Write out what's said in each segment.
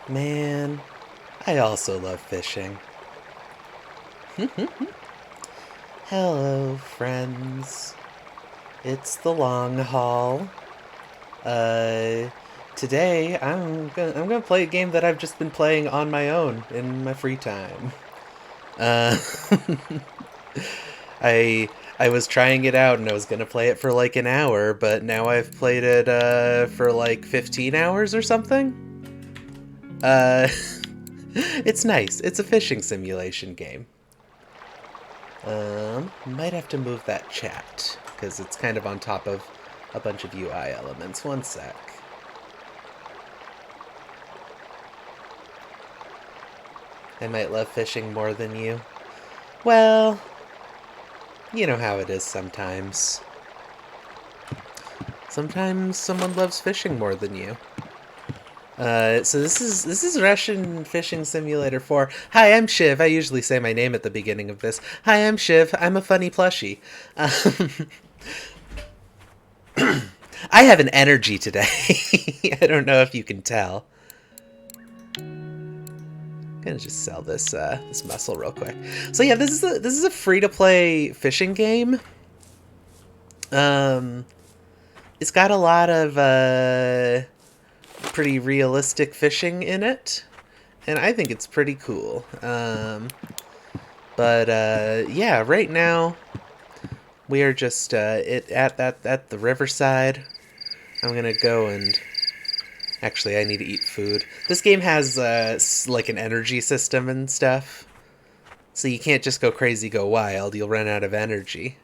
Man, I also love fishing. Hello, friends. It's the long haul. Uh, Today I'm gonna play a game that I've just been playing on my own in my free time. Uh, I I was trying it out and I was gonna play it for like an hour, but now I've played it for like 15 hours or something. Uh, it's nice. It's a fishing simulation game. Might have to move that chat because it's kind of on top of a bunch of UI elements. One sec. I might love fishing more than you. Well, you know how it is sometimes. Sometimes someone loves fishing more than you. So this is Russian Fishing Simulator 4. Hi, I'm Shiv. I usually say my name at the beginning of this. Hi, I'm Shiv. I'm a funny plushie. I have an energy today. I don't know if you can tell. I'm gonna just sell this mussel real quick. So yeah, this is a free to play fishing game. Um, it's got a lot of pretty realistic fishing in it, and I think it's pretty cool. But yeah, right now we are just at the riverside. I'm gonna go and actually I need to eat food. This game has like an energy system and stuff, so you can't just go crazy, go wild. You'll run out of energy.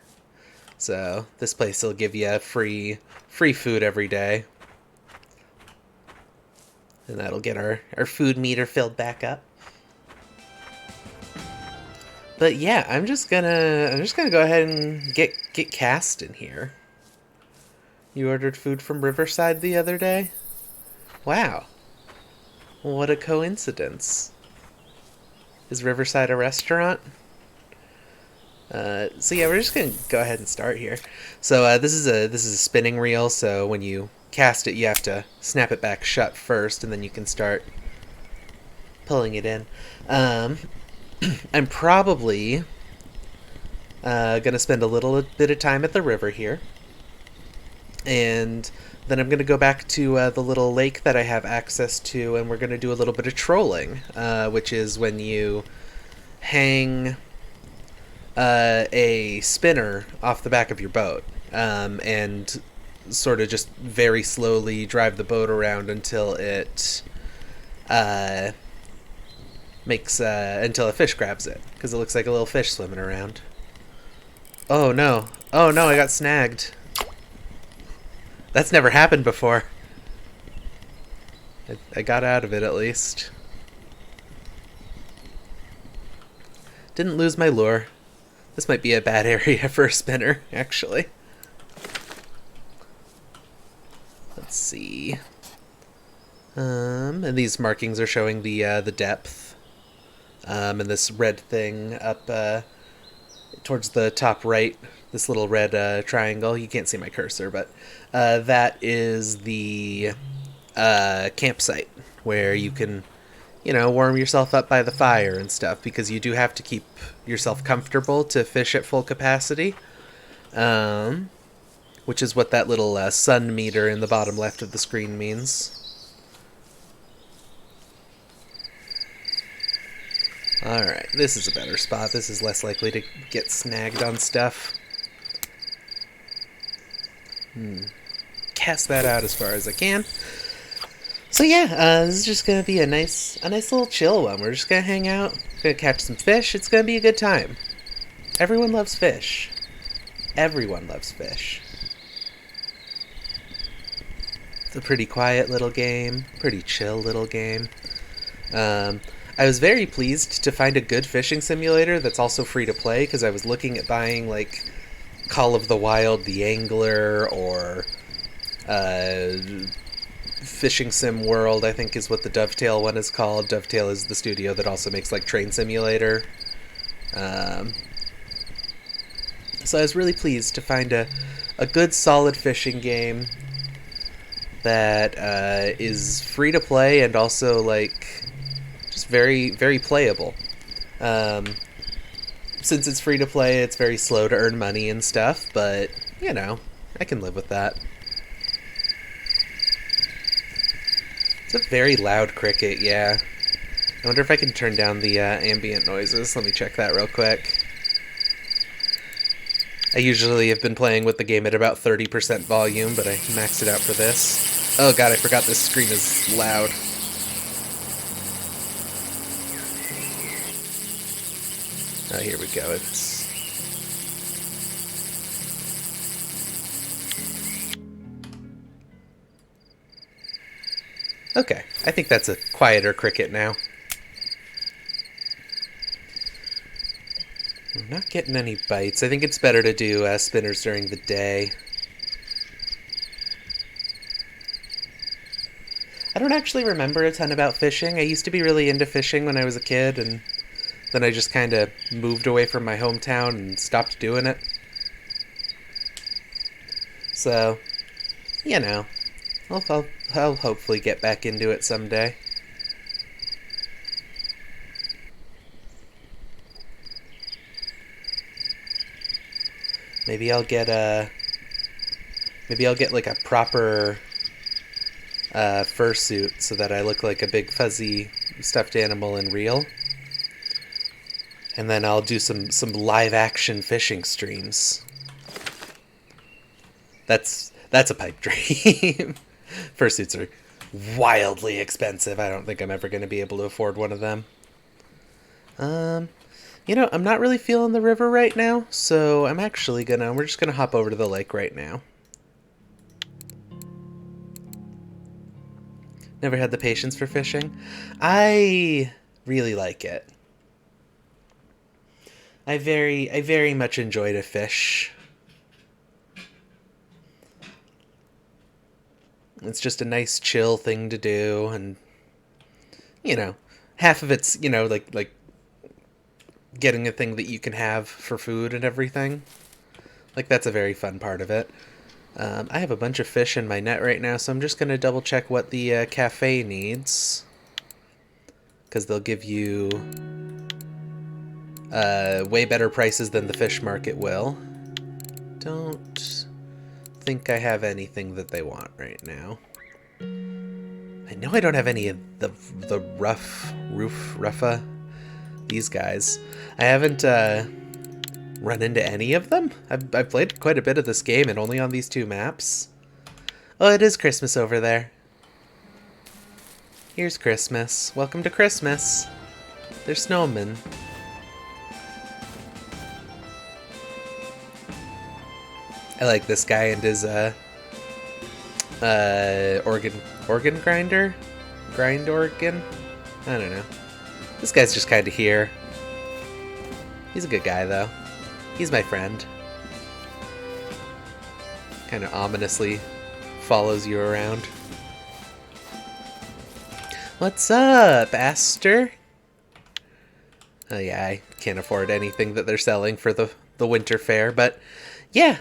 So this place will give you free food every day, and that'll get our food meter filled back up. But yeah, I'm just gonna go ahead and get cast in here. You ordered food from Riverside the other day? Wow. What a coincidence. Is Riverside a restaurant? So yeah, we're just gonna go ahead and start here. So this is a spinning reel. So when you cast it, you have to snap it back shut first, and then you can start pulling it in. Um, I'm probably gonna spend a little bit of time at the river here, and then I'm gonna go back to the little lake that I have access to, and we're gonna do a little bit of trolling, which is when you hang a spinner off the back of your boat, and sort of just very slowly drive the boat around until it uh, makes until a fish grabs it, because it looks like a little fish swimming around. Oh no! Oh no! I got snagged. That's never happened before. I got out of it at least. Didn't lose my lure. This might be a bad area for a spinner, actually. Let's see. And these markings are showing the depth. And this red thing up towards the top right, this little red triangle. You can't see my cursor, but that is the campsite where you can, warm yourself up by the fire and stuff, because you do have to keep yourself comfortable to fish at full capacity. Which is what that little sun meter in the bottom left of the screen means. Alright, this is a better spot. This is less likely to get snagged on stuff. Cast that out as far as I can. So yeah, this is just gonna be a nice little chill one. We're just gonna hang out, gonna catch some fish. It's gonna be a good time. Everyone loves fish. Everyone loves fish. It's a pretty quiet little game, pretty chill little game. I was very pleased to find a good fishing simulator that's also free to play, because I was looking at buying like Call of the Wild, The Angler, or Fishing Sim World, I think is what the Dovetail one is called. Dovetail is the studio that also makes like Train Simulator. So I was really pleased to find a good solid fishing game that is free to play and also like just very very playable. Um, since it's free to play, it's very slow to earn money and stuff, but you know, I can live with that. It's a very loud cricket, yeah. I wonder if I can turn down the ambient noises. Let me check that real quick. I usually have been playing with the game at about 30% volume, but I maxed it out for this. Oh god, I forgot this screen is loud. Oh, here we go. It's... Okay, I think that's a quieter cricket now. I'm not getting any bites. I think it's better to do spinners during the day. I don't actually remember a ton about fishing. I used to be really into fishing when I was a kid, and then I just kind of moved away from my hometown and stopped doing it. So, you know, I'll hopefully get back into it someday. Maybe I'll get a... Maybe I'll get like a proper fursuit so that I look like a big fuzzy stuffed animal in real. And then I'll do some live action fishing streams. That's a pipe dream. Fursuits are wildly expensive. I don't think I'm ever going to be able to afford one of them. Um, you know, I'm not really feeling the river right now, so we're just gonna hop over to the lake right now. Never had the patience for fishing. I really like it. I very much enjoy to fish. It's just a nice chill thing to do, and you know, half of it's, you know, like getting a thing that you can have for food and everything. Like that's a very fun part of it. I have a bunch of fish in my net right now, so I'm just gonna double check what the cafe needs, because they'll give you way better prices than the fish market will. Don't think I have anything that they want right now. I know I don't have any of the ruffa, these guys. I haven't run into any of them. I've played quite a bit of this game and only on these two maps. Oh, it is Christmas over there. Here's Christmas. Welcome to Christmas. There's snowmen. I like this guy and his organ grinder? Grind organ? I don't know. This guy's just kind of here. He's a good guy, though. He's my friend. Kind of ominously follows you around. What's up, Aster? Oh yeah, I can't afford anything that they're selling for the winter fair, but yeah.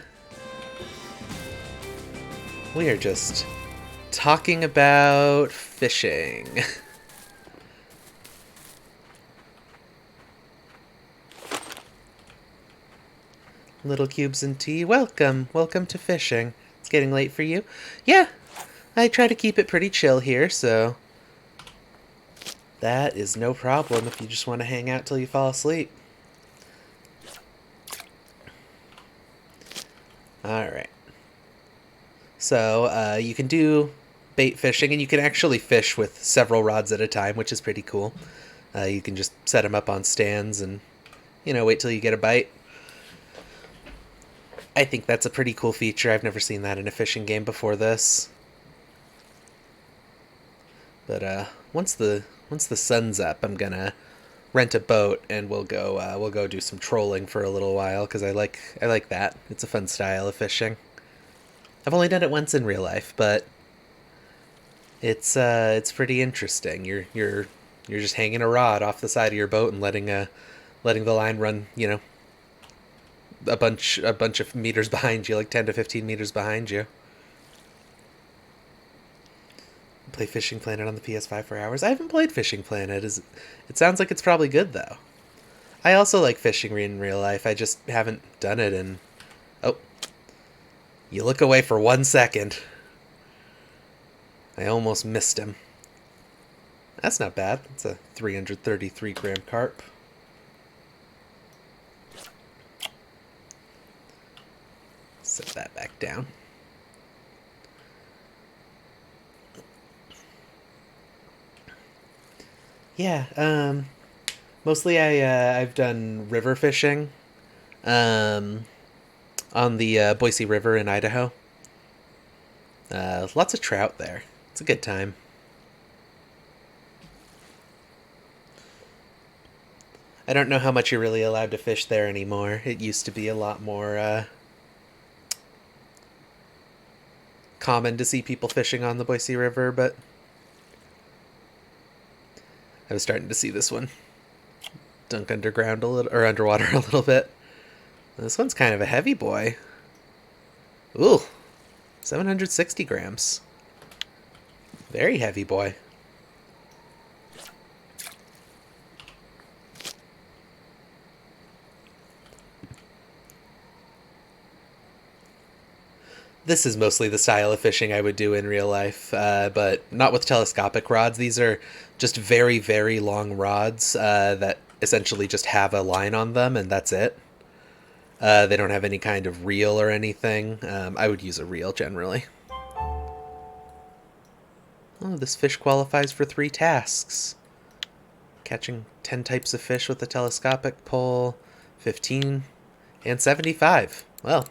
We are just talking about fishing. Little cubes and tea, welcome. Welcome to fishing. It's getting late for you. Yeah, I try to keep it pretty chill here, so that is no problem if you just want to hang out till you fall asleep. Alright. So, you can do bait fishing, and you can actually fish with several rods at a time, which is pretty cool. You can just set them up on stands and, you know, wait till you get a bite. I think that's a pretty cool feature. I've never seen that in a fishing game before this. But once the sun's up, I'm gonna rent a boat and we'll go do some trolling for a little while because I like that. It's a fun style of fishing. I've only done it once in real life, but it's pretty interesting. You're just hanging a rod off the side of your boat and letting the line run, you know, a bunch of meters behind you, like 10 to 15 meters behind you. Play Fishing Planet on the PS5 for hours. I haven't played Fishing Planet. It sounds like it's probably good though. I also like fishing in real life. I just haven't done it in. Oh, you look away for 1 second. I almost missed him. That's not bad. It's a 333 gram carp. Set that back down. Yeah, mostly I've done river fishing, um, on the Boise River in Idaho. Lots of trout there. It's a good time. I don't know how much you're really allowed to fish there anymore. It used to be a lot more common to see people fishing on the Boise River, but I was starting to see this one dunk underground a little, or underwater a little bit. This one's kind of a heavy boy. Ooh, 760 grams. Very heavy boy. This is mostly the style of fishing I would do in real life, but not with telescopic rods. These are just very, very long rods that essentially just have a line on them, and that's it. They don't have any kind of reel or anything. I would use a reel generally. Oh, this fish qualifies for 3 tasks. Catching 10 types of fish with a telescopic pole, 15, and 75. Well,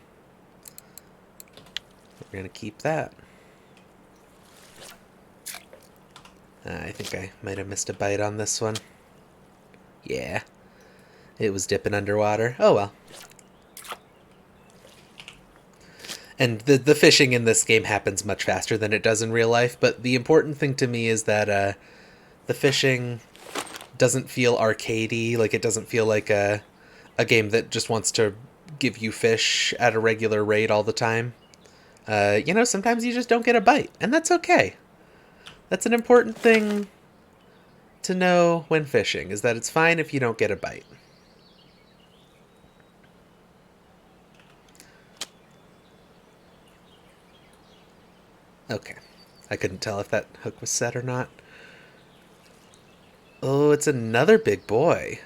we're going to keep that. I think I might have missed a bite on this one. Yeah, it was dipping underwater. Oh well. And the fishing in this game happens much faster than it does in real life, but the important thing to me is that the fishing doesn't feel arcadey, like it doesn't feel like a game that just wants to give you fish at a regular rate all the time. Sometimes you just don't get a bite, and that's okay. That's an important thing to know when fishing, is that it's fine if you don't get a bite. Okay. I couldn't tell if that hook was set or not. Oh, it's another big boy.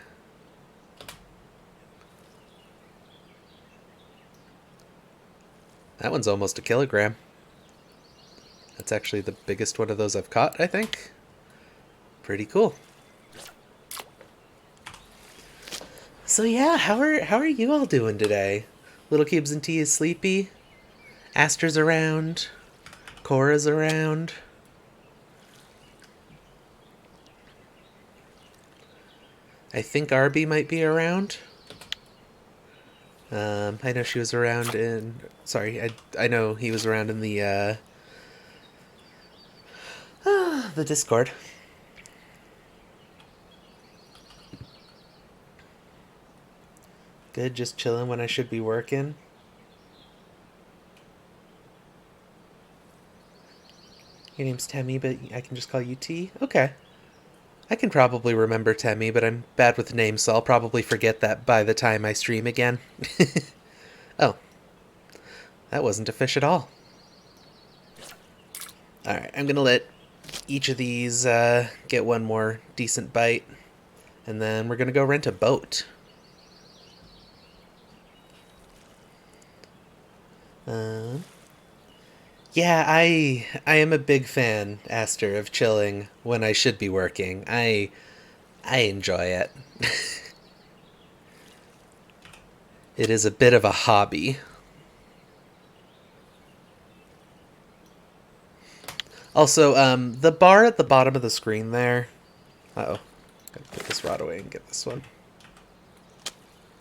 That one's almost a kilogram. That's actually the biggest one of those I've caught, I think. Pretty cool. So yeah, how are you all doing today? Little Cubes and Tea is sleepy. Aster's around. Cora's around. I think Arby might be around. I know she was around in... Sorry, I know he was around in the Discord. Good, just chilling when I should be working. Your name's Temmie, but I can just call you T? Okay. I can probably remember Temmie, but I'm bad with names, so I'll probably forget that by the time I stream again. Oh. That wasn't a fish at all. Alright, I'm gonna let each of these get one more decent bite, and then we're gonna go rent a boat. Yeah, I am a big fan, Aster, of chilling when I should be working. I enjoy it. It is a bit of a hobby. Also, the bar at the bottom of the screen there... Uh-oh. Gotta put this rod away and get this one.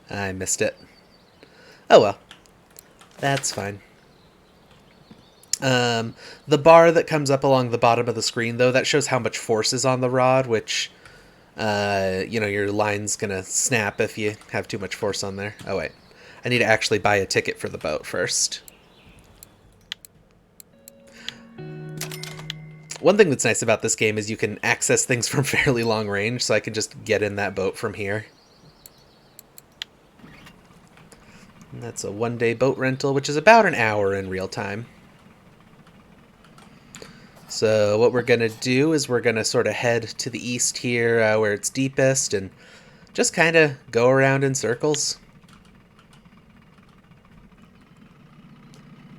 I missed it. Oh well. That's fine. The bar that comes up along the bottom of the screen, though, that shows how much force is on the rod, which, your line's gonna snap if you have too much force on there. Oh, wait. I need to actually buy a ticket for the boat first. One thing that's nice about this game is you can access things from fairly long range, so I can just get in that boat from here. And that's a one-day boat rental, which is about an hour in real time. So what we're going to do is we're going to sort of head to the east here where it's deepest and just kind of go around in circles.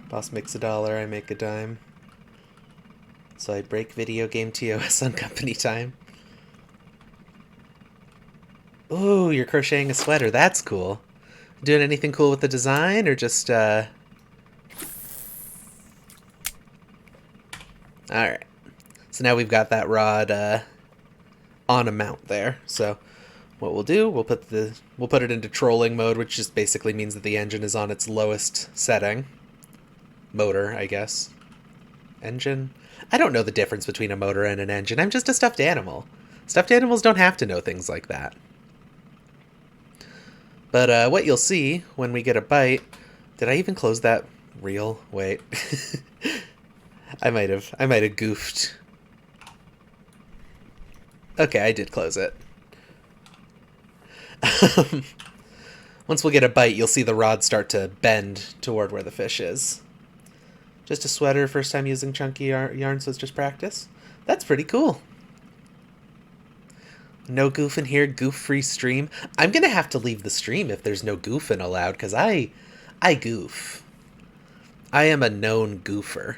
Boss makes $1, I make a dime. So I break video game TOS on company time. Ooh, you're crocheting a sweater. That's cool. Doing anything cool with the design or just, Alright. So now we've got that rod, on a mount there. So what we'll do, we'll put it into trolling mode, which just basically means that the engine is on its lowest setting. Motor, I guess. Engine? I don't know the difference between a motor and an engine. I'm just a stuffed animal. Stuffed animals don't have to know things like that. But what you'll see when we get a bite... Did I even close that reel? Wait. I might have goofed. Okay, I did close it. Once we'll get a bite, you'll see the rod start to bend toward where the fish is. Just a sweater, first time using chunky yarn, so it's just practice. That's pretty cool. No goofing here, goof-free stream. I'm gonna have to leave the stream if there's no goofing allowed, because I goof. I am a known goofer.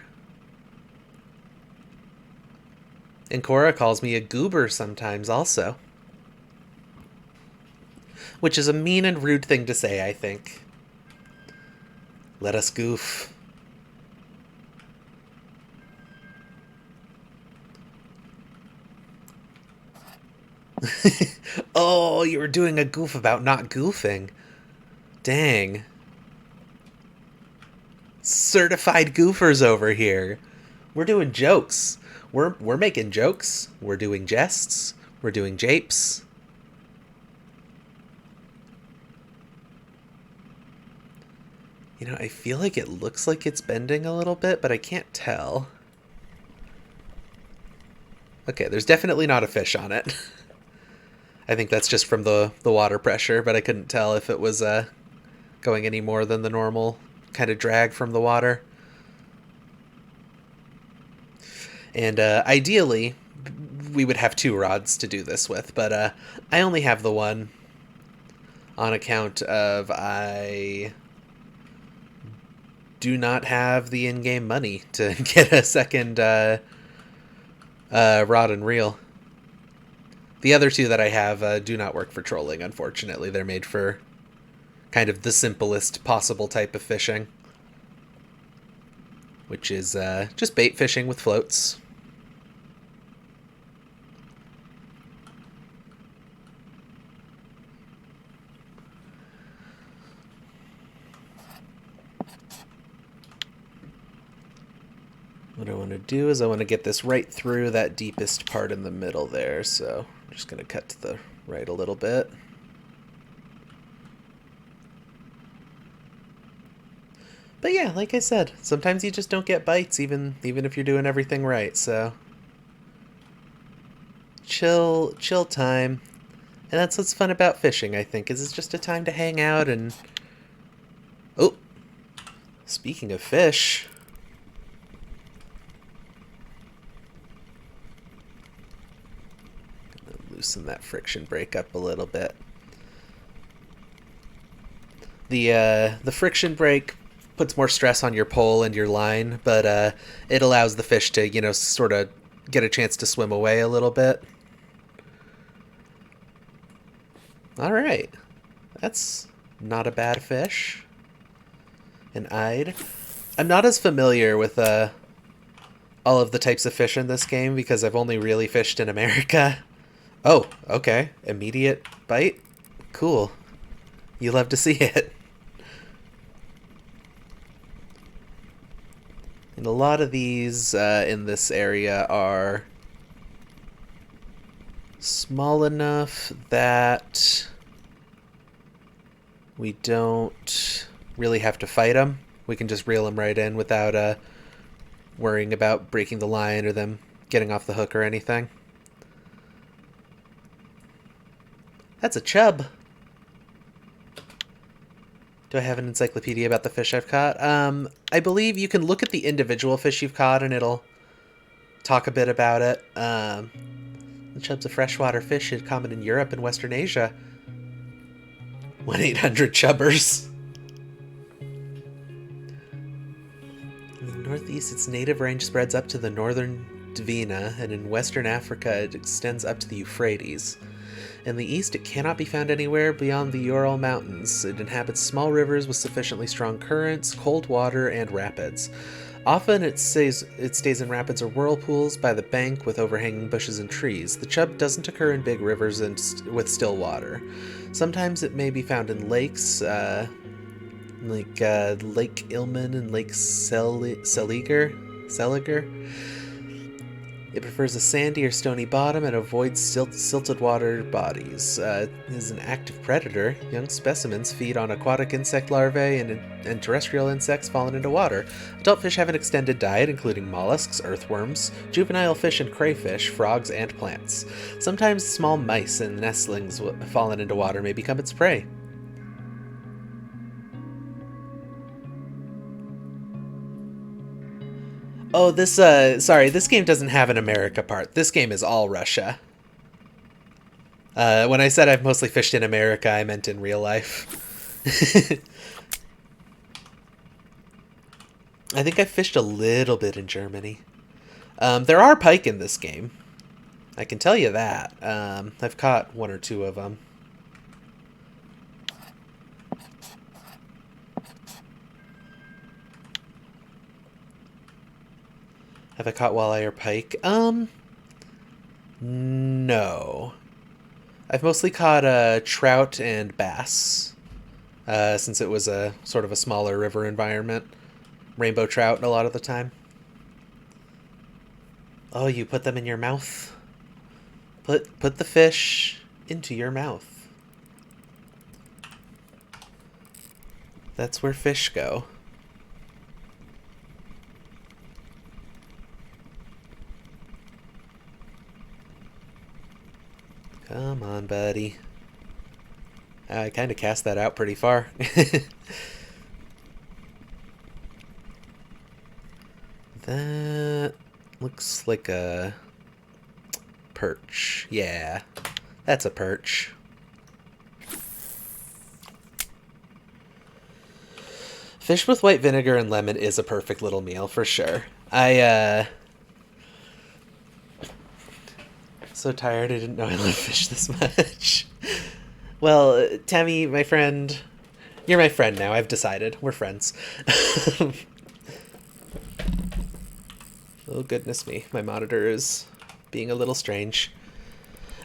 And Cora calls me a goober sometimes also. Which is a mean and rude thing to say, I think. Let us goof. Oh, you were doing a goof about not goofing. Dang. Certified goofers over here. We're doing jokes. We're making jokes. We're doing jests. We're doing japes. You know, I feel like it looks like it's bending a little bit, but I can't tell. Okay, there's definitely not a fish on it. I think that's just from the water pressure, but I couldn't tell if it was going any more than the normal kind of drag from the water. And ideally, we would have 2 rods to do this with, but I only have the one on account of I do not have the in-game money to get a second rod and reel. The other 2 that I have do not work for trolling, unfortunately. They're made for kind of the simplest possible type of fishing, which is just bait fishing with floats. What I want to do is I want to get this right through that deepest part in the middle there, so I'm just going to cut to the right a little bit. But yeah, like I said, sometimes you just don't get bites even if you're doing everything right, so chill time. And that's what's fun about fishing, I think, is it's just a time to hang out and... Oh! Speaking of fish... Loosen that friction brake up a little bit. The friction brake puts more stress on your pole and your line, but it allows the fish to, you know, sort of get a chance to swim away a little bit. Alright. That's not a bad fish. An eyed. I'm not as familiar with all of the types of fish in this game because I've only really fished in America. Oh, okay. Immediate bite? Cool. You love to see it. And a lot of these in this area are small enough that we don't really have to fight them. We can just reel them right in without worrying about breaking the line or them getting off the hook or anything. That's a chub. Do I have an encyclopedia about the fish I've caught? I believe you can look at the individual fish you've caught and it'll talk a bit about it. The chub's a freshwater fish common in Europe and Western Asia. 1-800-CHUBBERS. In the northeast, its native range spreads up to the northern Dvina, and in western Africa it extends up to the Euphrates. In the east, it cannot be found anywhere beyond the Ural Mountains. It inhabits small rivers with sufficiently strong currents, cold water, and rapids. Often it stays in rapids or whirlpools by the bank with overhanging bushes and trees. The chub doesn't occur in big rivers and with still water. Sometimes it may be found in lakes, like Lake Ilmen and Lake Seliger. It prefers a sandy or stony bottom and avoids silted water bodies. It is an active predator. Young specimens feed on aquatic insect larvae and terrestrial insects fallen into water. Adult fish have an extended diet, including mollusks, earthworms, juvenile fish and crayfish, frogs, and plants. Sometimes small mice and nestlings fallen into water may become its prey. Oh, this game doesn't have an America part. This game is all Russia. When I said I've mostly fished in America, I meant in real life. I think I've fished a little bit in Germany. There are pike in this game. I can tell you that. I've caught one or two of them. Have I caught walleye or pike? No. I've mostly caught trout and bass, since it was a sort of a smaller river environment. Rainbow trout a lot of the time. Oh, you put them in your mouth? Put the fish into your mouth. That's where fish go. Come on, buddy. I kind of cast that out pretty far. That looks like a perch. Yeah, that's a perch. Fish with white vinegar and lemon is a perfect little meal for sure. So tired, I didn't know I loved fish this much. Well, Tammy, my friend, you're my friend now. I've decided. We're friends. Oh, goodness me. My monitor is being a little strange.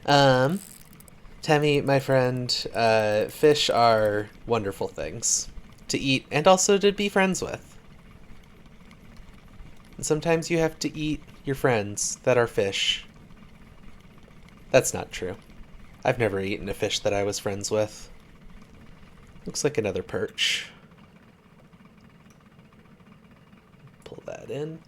Tammy, my friend, fish are wonderful things to eat and also to be friends with. And sometimes you have to eat your friends that are fish. That's not true. I've never eaten a fish that I was friends with. Looks like another perch. Pull that in.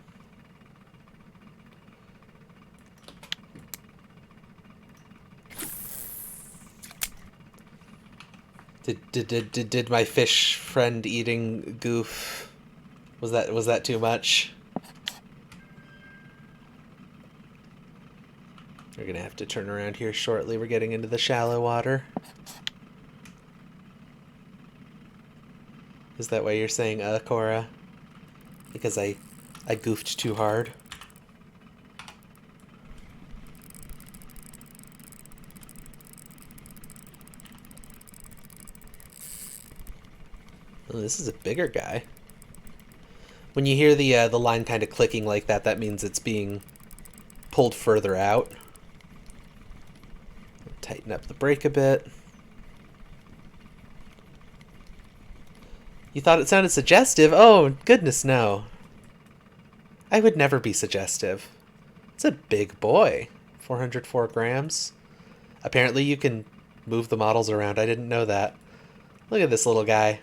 Did my fish friend eating goof? Was that too much? We're gonna have to turn around here shortly. We're getting into the shallow water. Is that why you're saying Cora? Because I goofed too hard? Oh, this is a bigger guy. When you hear the line kind of clicking like that, that means it's being pulled further out. Tighten up the brake a bit. You thought it sounded suggestive? Oh, goodness no. I would never be suggestive. It's a big boy. 404 grams. Apparently you can move the models around. I didn't know that. Look at this little guy.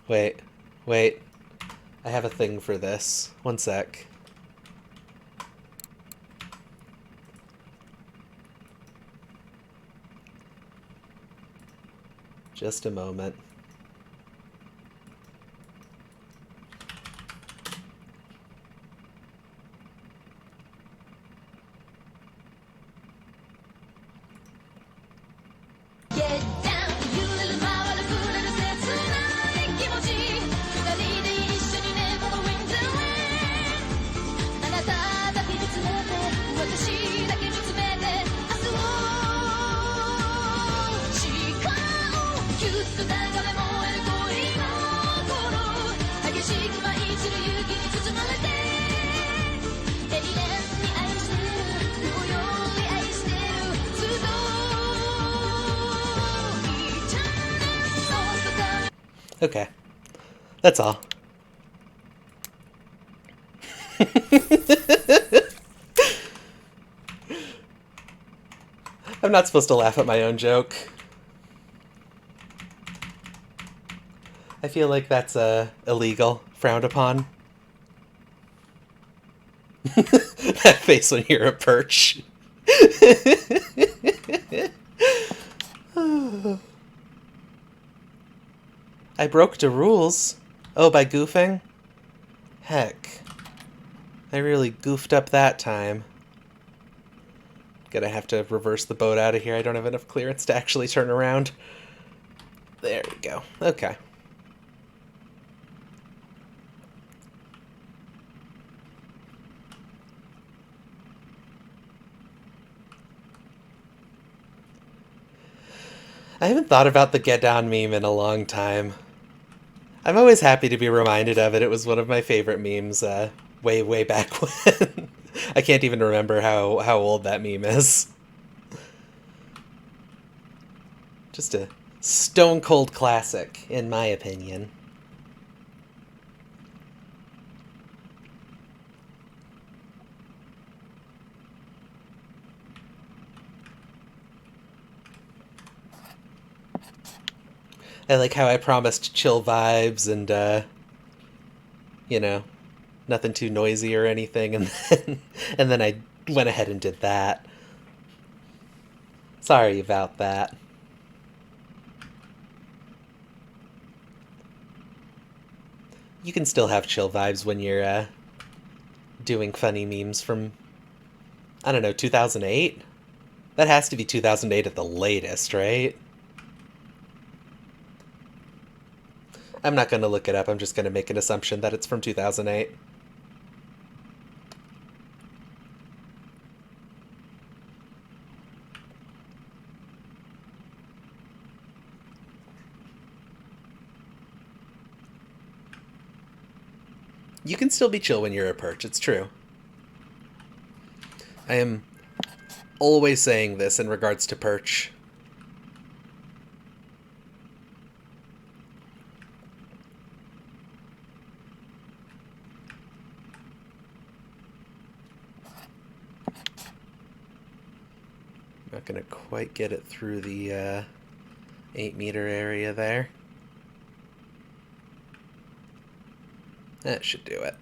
Wait. I have a thing for this. One sec. Just a moment. Okay. That's all. I'm not supposed to laugh at my own joke. I feel like that's illegal, frowned upon. That face when you're a perch. I broke the rules. Oh, by goofing? Heck. I really goofed up that time. Gonna have to reverse the boat out of here. I don't have enough clearance to actually turn around. There we go. Okay. I haven't thought about the Get Down meme in a long time. I'm always happy to be reminded of it. It was one of my favorite memes way, way back when. I can't even remember how old that meme is. Just a stone cold classic, in my opinion. I like how I promised chill vibes and, you know, nothing too noisy or anything, and then I went ahead and did that. Sorry about that. You can still have chill vibes when you're doing funny memes from, I don't know, 2008? That has to be 2008 at the latest, right? I'm not going to look it up. I'm just going to make an assumption that it's from 2008. You can still be chill when you're a perch, it's true. I am always saying this in regards to perch. Not gonna quite get it through the 8-meter area there. That should do it.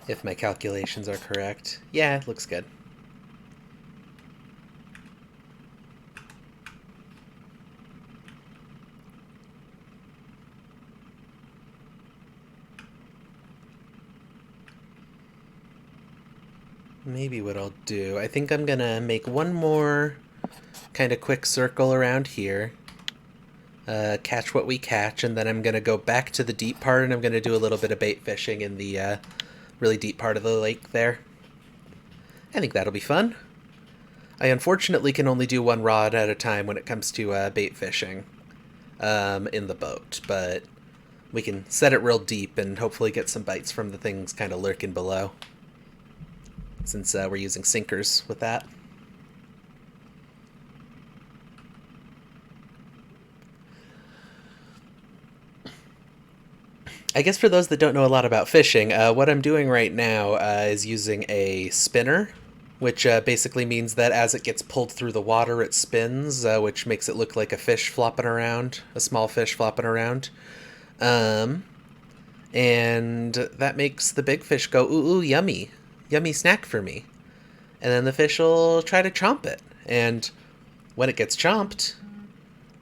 If my calculations are correct. Yeah, it looks good. Maybe what I'll do, I think I'm gonna make one more kind of quick circle around here. Catch what we catch, and then I'm gonna go back to the deep part, and I'm gonna do a little bit of bait fishing in the really deep part of the lake there. I think that'll be fun. I unfortunately can only do one rod at a time when it comes to bait fishing in the boat, but we can set it real deep and hopefully get some bites from the things kind of lurking below, since we're using sinkers with that. I guess for those that don't know a lot about fishing, what I'm doing right now is using a spinner which basically means that as it gets pulled through the water, it spins, which makes it look like a fish flopping around, a small fish flopping around. Um, and that makes the big fish go, ooh, ooh, yummy, yummy snack for me. And then the fish will try to chomp it. And when it gets chomped,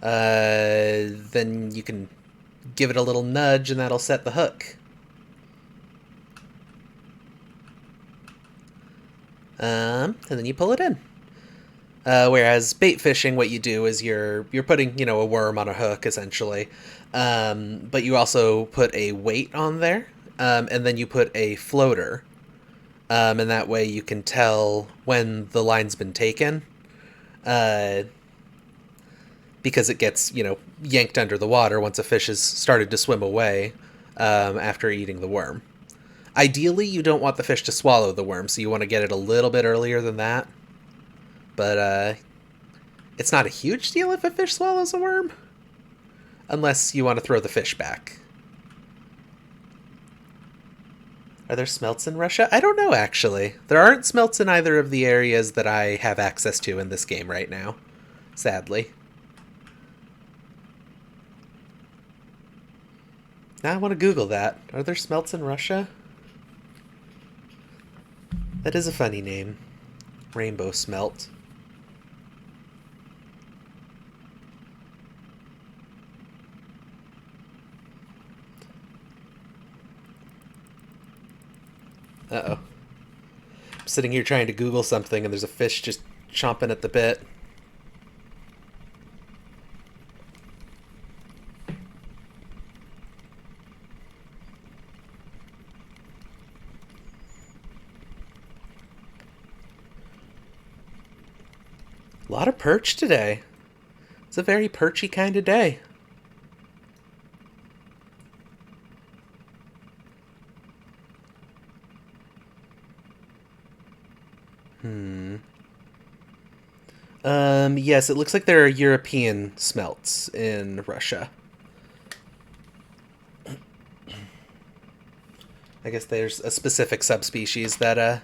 then you can give it a little nudge and that'll set the hook. And then you pull it in. Whereas bait fishing, what you do is you're putting a worm on a hook essentially, but you also put a weight on there, and then you put a floater, and that way you can tell when the line's been taken, uh, because it gets yanked under the water once a fish has started to swim away after eating the worm. Ideally, you don't want the fish to swallow the worm, so you want to get it a little bit earlier than that. But it's not a huge deal if a fish swallows a worm, unless you want to throw the fish back. Are there smelts in Russia? I don't know, actually. There aren't smelts in either of the areas that I have access to in this game right now, sadly. Now I want to Google that. Are there smelts in Russia? That is a funny name. Rainbow smelt. Uh-oh. I'm sitting here trying to Google something and there's a fish just chomping at the bit. A lot of perch today. It's a very perchy kind of day. Yes, it looks like there are European smelts in Russia. I guess there's a specific subspecies that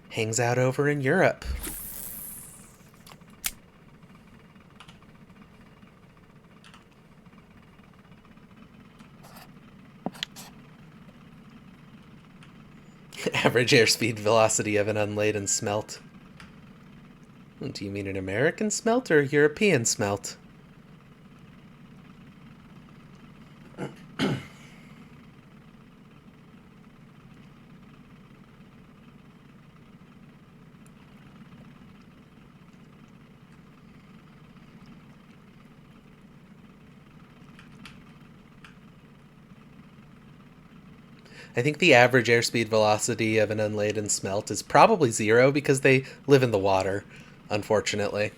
hangs out over in Europe. Average airspeed velocity of an unladen smelt. Do you mean an American smelt or a European smelt? I think the average airspeed velocity of an unladen smelt is probably 0 because they live in the water, unfortunately.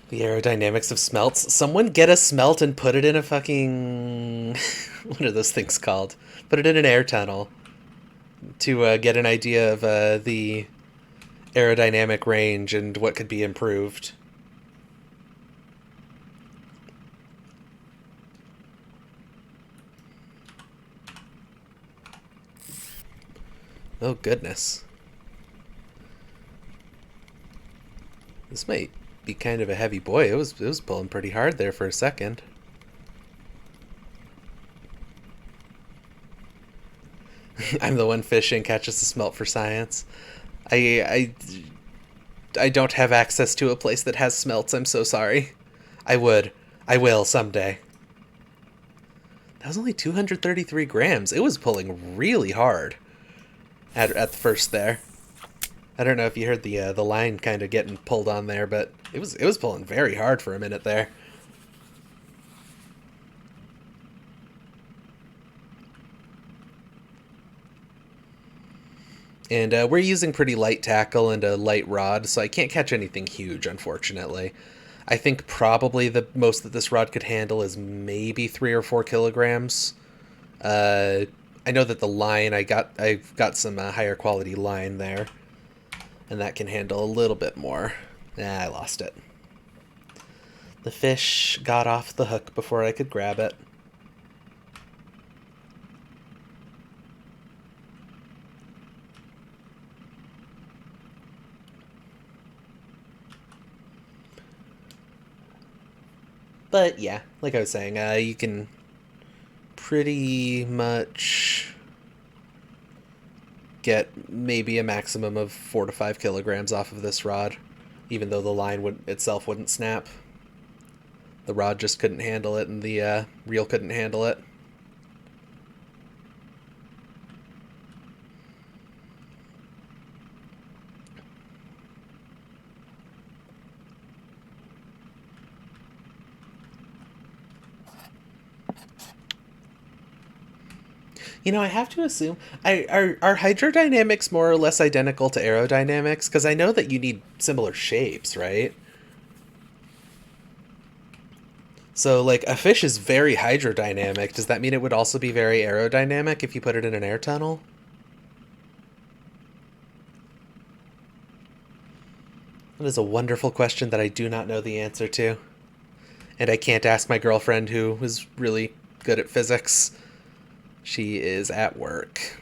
The aerodynamics of smelts. Someone get a smelt and put it in a fucking... what are those things called? Put it in an air tunnel to get an idea of the aerodynamic range and what could be improved. Oh, goodness. This might be kind of a heavy boy. It was pulling pretty hard there for a second. I'm the one fishing, catches the smelt for science. I don't have access to a place that has smelts. I'm so sorry. I would. I will someday. That was only 233 grams. It was pulling really hard at the first there. I don't know if you heard the line kind of getting pulled on there, but it was pulling very hard for a minute there. And we're using pretty light tackle and a light rod, so I can't catch anything huge, unfortunately. I think probably the most that this rod could handle is maybe 3 or 4 kilograms. I know that the line, I've got some higher quality line there, and that can handle a little bit more. Nah, I lost it. The fish got off the hook before I could grab it. But yeah, like I was saying, you can pretty much get maybe a maximum of 4 to 5 kilograms off of this rod, even though the line itself wouldn't snap. The rod just couldn't handle it, and the reel couldn't handle it. You know, I have to assume are hydrodynamics more or less identical to aerodynamics? Because I know that you need similar shapes, right? So, like, a fish is very hydrodynamic. Does that mean it would also be very aerodynamic if you put it in an air tunnel? That is a wonderful question that I do not know the answer to. And I can't ask my girlfriend, who is really good at physics. She is at work.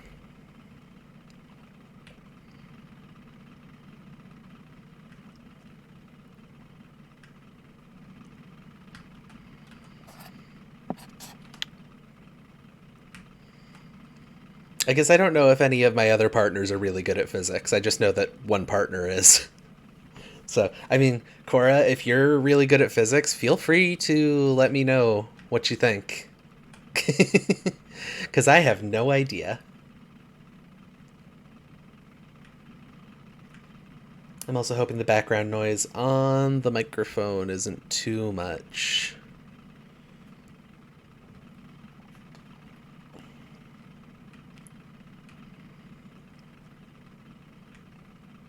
I guess I don't know if any of my other partners are really good at physics. I just know that one partner is. So, I mean, Cora, if you're really good at physics, feel free to let me know what you think. Because I have no idea. I'm also hoping the background noise on the microphone isn't too much.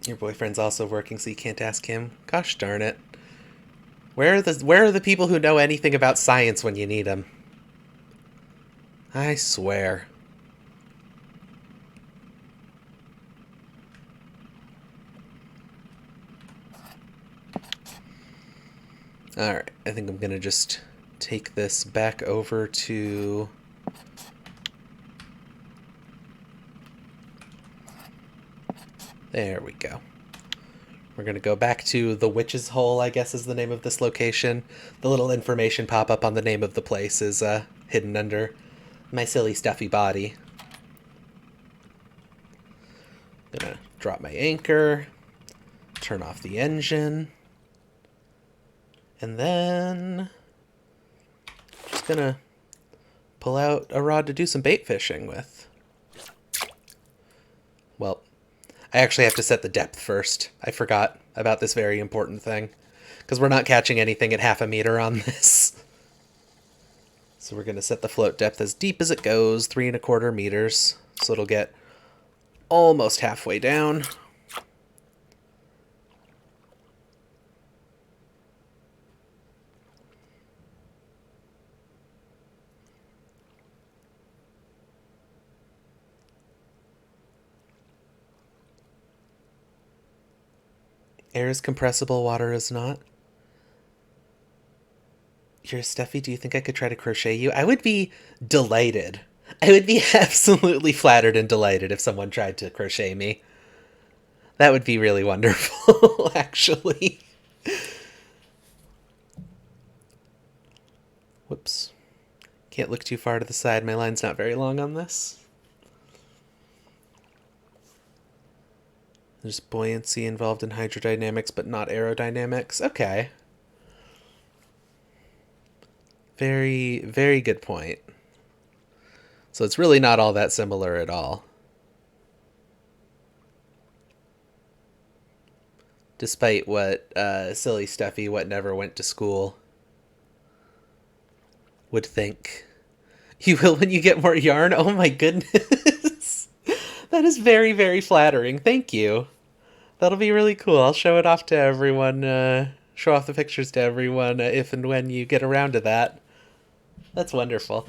Your boyfriend's also working, so you can't ask him. Gosh darn it. Where are the people who know anything about science when you need them? I swear. Alright, I think I'm gonna just take this back over to... There we go. We're gonna go back to the Witch's Hole, I guess is the name of this location. The little information pop-up on the name of the place is hidden under my silly stuffy body. Gonna drop my anchor, turn off the engine, and then just gonna pull out a rod to do some bait fishing with. Well, I actually have to set the depth first. I forgot about this very important thing, because we're not catching anything at 1/2 meter on this. So we're gonna set the float depth as deep as it goes, 3¼ meters, so it'll get almost halfway down. Air is compressible, water is not. You're Steffi, do you think I could try to crochet you? I would be delighted. I would be absolutely flattered and delighted if someone tried to crochet me. That would be really wonderful, actually. Whoops. Can't look too far to the side. My line's not very long on this. There's buoyancy involved in hydrodynamics, but not aerodynamics. Okay. Very, very good point. So it's really not all that similar at all. Despite what silly Steffi, what never went to school, would think. You will when you get more yarn? Oh my goodness. That is very, very flattering. Thank you. That'll be really cool. I'll show it off to everyone, show off the pictures to everyone if and when you get around to that. That's wonderful.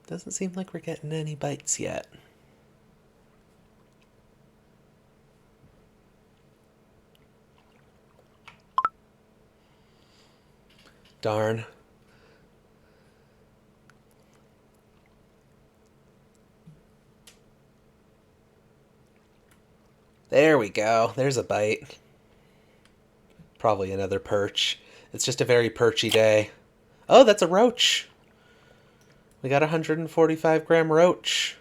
Doesn't seem like we're getting any bites yet. Darn. There we go. There's a bite. Probably another perch. It's just a very perchy day. Oh, that's a roach. We got a 145-gram roach.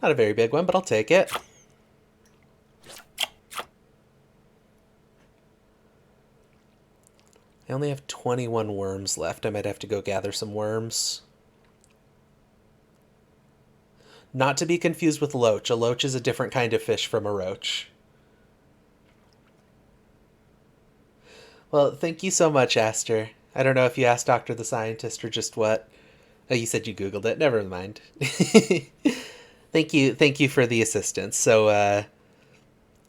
Not a very big one, but I'll take it. I only have 21 worms left. I might have to go gather some worms. Not to be confused with loach. A loach is a different kind of fish from a roach. Well, thank you so much, Aster. I don't know if you asked Doctor the Scientist or just what. Oh, you said you Googled it. Never mind. Thank you for the assistance. So,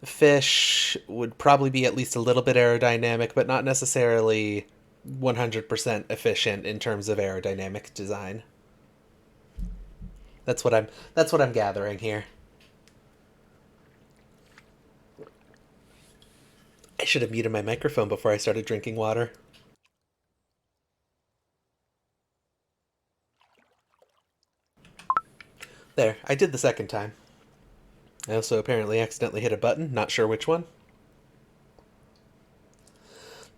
fish would probably be at least a little bit aerodynamic, but not necessarily 100% efficient in terms of aerodynamic design. That's what I'm gathering here. I should have muted my microphone before I started drinking water. There, I did the second time. I also apparently accidentally hit a button, not sure which one.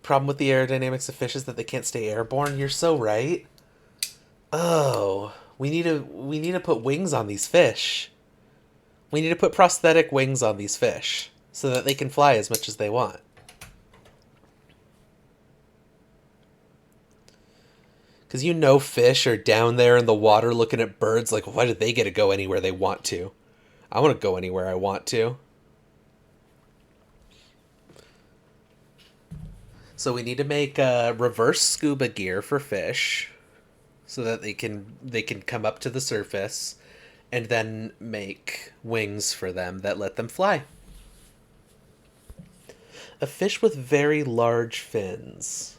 Problem with the aerodynamics of fish is that they can't stay airborne. You're so right. Oh, we need to put wings on these fish. We need to put prosthetic wings on these fish so that they can fly as much as they want. Because you know fish are down there in the water looking at birds like, why did they get to go anywhere they want to? I want to go anywhere I want to. So we need to make reverse scuba gear for fish so that they can come up to the surface, and then make wings for them that let them fly. A fish with very large fins.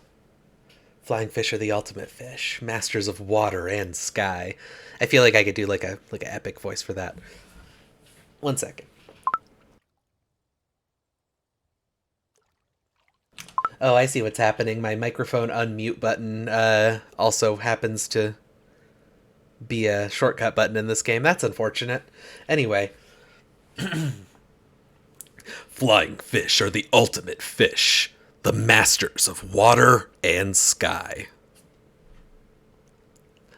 Flying fish are the ultimate fish, masters of water and sky. I feel like I could do like an epic voice for that. One second. Oh, I see what's happening. My microphone unmute button also happens to be a shortcut button in this game. That's unfortunate. Anyway. Flying fish are the ultimate fish, the masters of water and sky.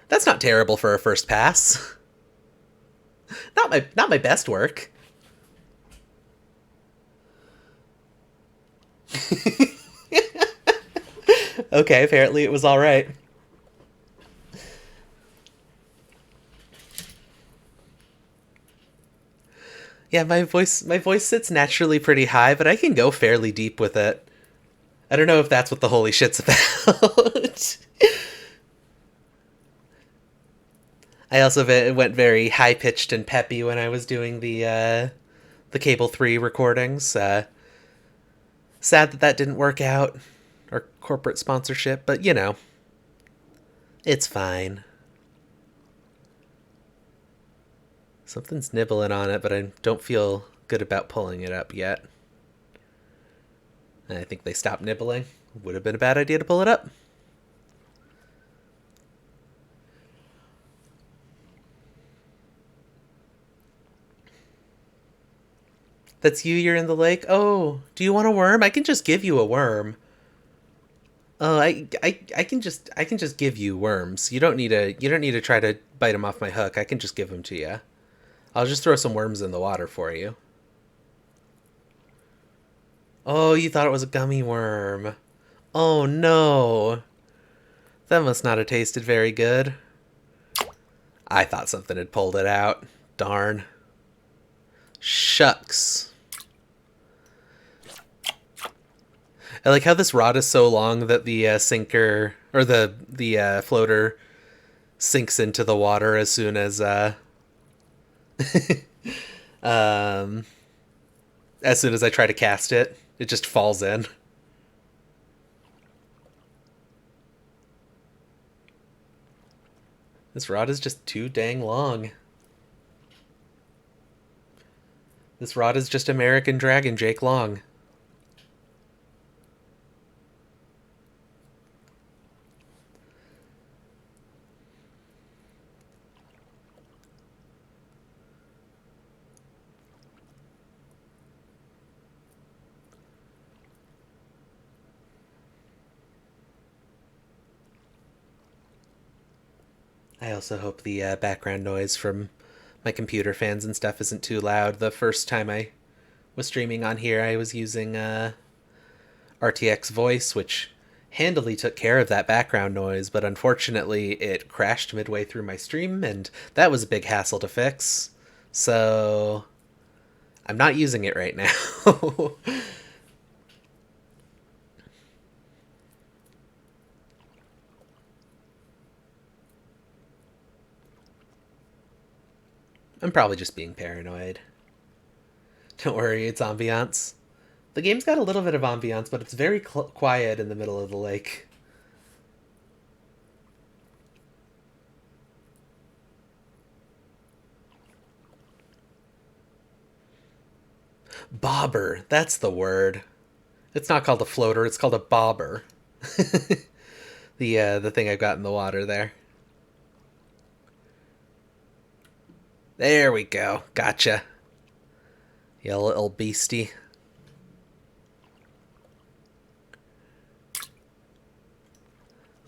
That's not terrible for a first pass. Not my best work. Okay, apparently it was all right. Yeah, my voice sits naturally pretty high, but I can go fairly deep with it. I don't know if that's what the holy shit's about. I also went very high pitched and peppy when I was doing the Cable 3 recordings. Sad that didn't work out, or corporate sponsorship, but you know, it's fine. Something's nibbling on it, but I don't feel good about pulling it up yet. I think they stopped nibbling. Would have been a bad idea to pull it up. That's you, you're in the lake? Oh, do you want a worm? I can just give you a worm. Oh, I can just give you worms. You don't need to try to bite them off my hook. I can just give them to you. I'll just throw some worms in the water for you. Oh, you thought it was a gummy worm. Oh no. That must not have tasted very good. I thought something had pulled it out. Darn. Shucks. I like how this rod is so long that the sinker or the floater sinks into the water as soon as as soon as I try to cast it. It just falls in. This rod is just too dang long. This rod is just American Dragon Jake long. I also hope the background noise from my computer fans and stuff isn't too loud. The first time I was streaming on here, I was using RTX Voice, which handily took care of that background noise, but unfortunately it crashed midway through my stream, and that was a big hassle to fix. So I'm not using it right now. I'm probably just being paranoid. Don't worry, it's ambiance. The game's got a little bit of ambiance, but it's very quiet in the middle of the lake. Bobber, that's the word. It's not called a floater, it's called a bobber. The thing I've got in the water there. There we go. Gotcha. You little beastie.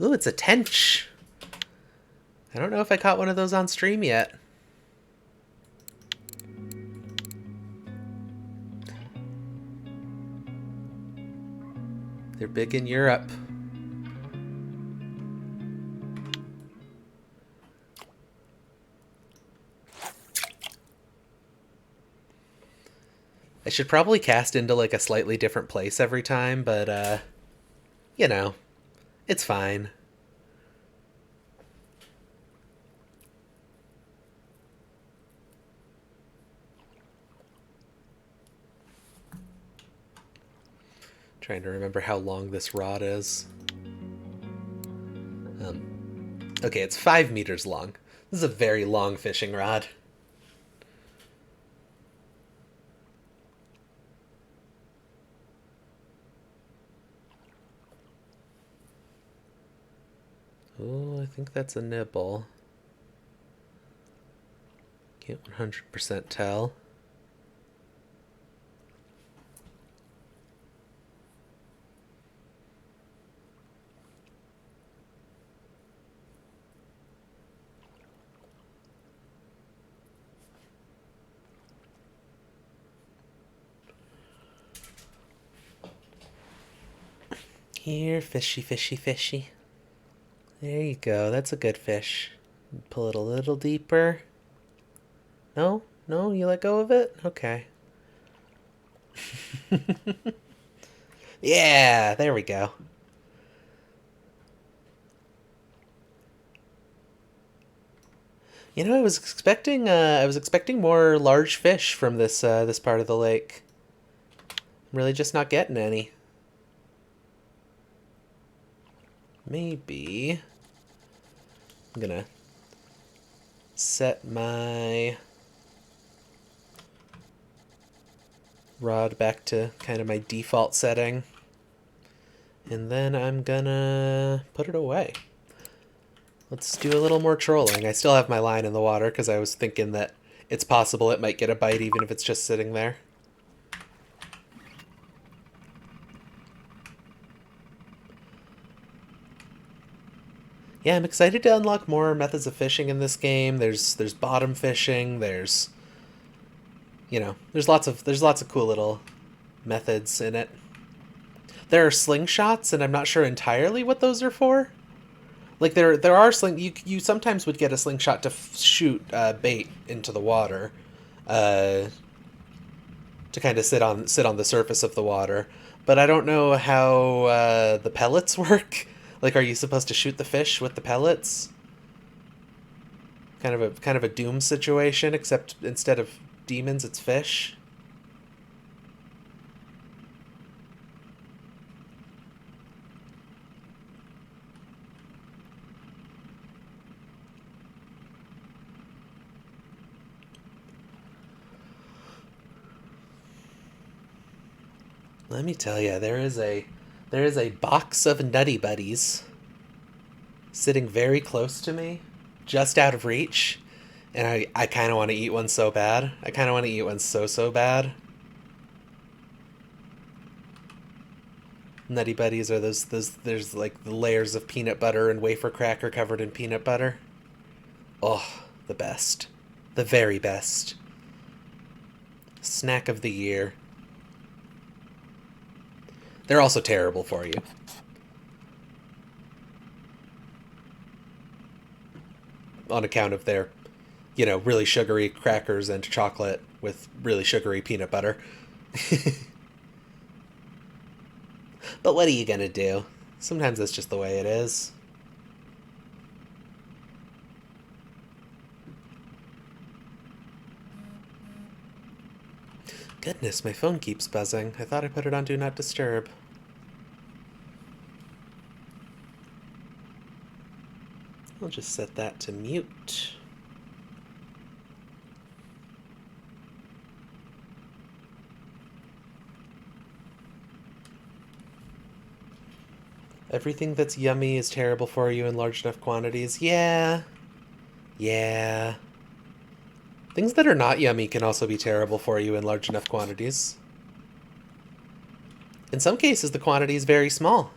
Ooh, it's a tench. I don't know if I caught one of those on stream yet. They're big in Europe. I should probably cast into like a slightly different place every time, but you know, it's fine. Trying to remember how long this rod is. Okay, it's 5 meters long. This is a very long fishing rod. Oh, I think that's a nibble. Can't 100% tell. Here, fishy, fishy, fishy. There you go. That's a good fish. Pull it a little deeper. No? No? You let go of it? Okay. Yeah, there we go. You know, I was expecting more large fish from this part of the lake. I'm really just not getting any. Maybe I'm gonna set my rod back to kind of my default setting, and then I'm gonna put it away. Let's do a little more trolling. I still have my line in the water because I was thinking that it's possible it might get a bite even if it's just sitting there. Yeah, I'm excited to unlock more methods of fishing in this game. There's bottom fishing. There's lots of cool little methods in it. There are slingshots, and I'm not sure entirely what those are for. Like there are you sometimes would get a slingshot to shoot bait into the water, uh, to kind of sit on the surface of the water. But I don't know how the pellets work. Like, are you supposed to shoot the fish with the pellets? Kind of a Doom situation, except instead of demons, it's fish. Let me tell you, there is a box of Nutty Buddies sitting very close to me, just out of reach, and I kind of want to eat one so bad. I kind of want to eat one so bad. Nutty Buddies are those there's like the layers of peanut butter and wafer cracker covered in peanut butter. Oh, the best. The very best. Snack of the year. They're also terrible for you. On account of their, really sugary crackers and chocolate with really sugary peanut butter. But what are you gonna do? Sometimes that's just the way it is. Goodness, my phone keeps buzzing. I thought I put it on Do Not Disturb. I'll just set that to mute. Everything that's yummy is terrible for you in large enough quantities. Yeah. Yeah. Things that are not yummy can also be terrible for you in large enough quantities. In some cases, the quantity is very small.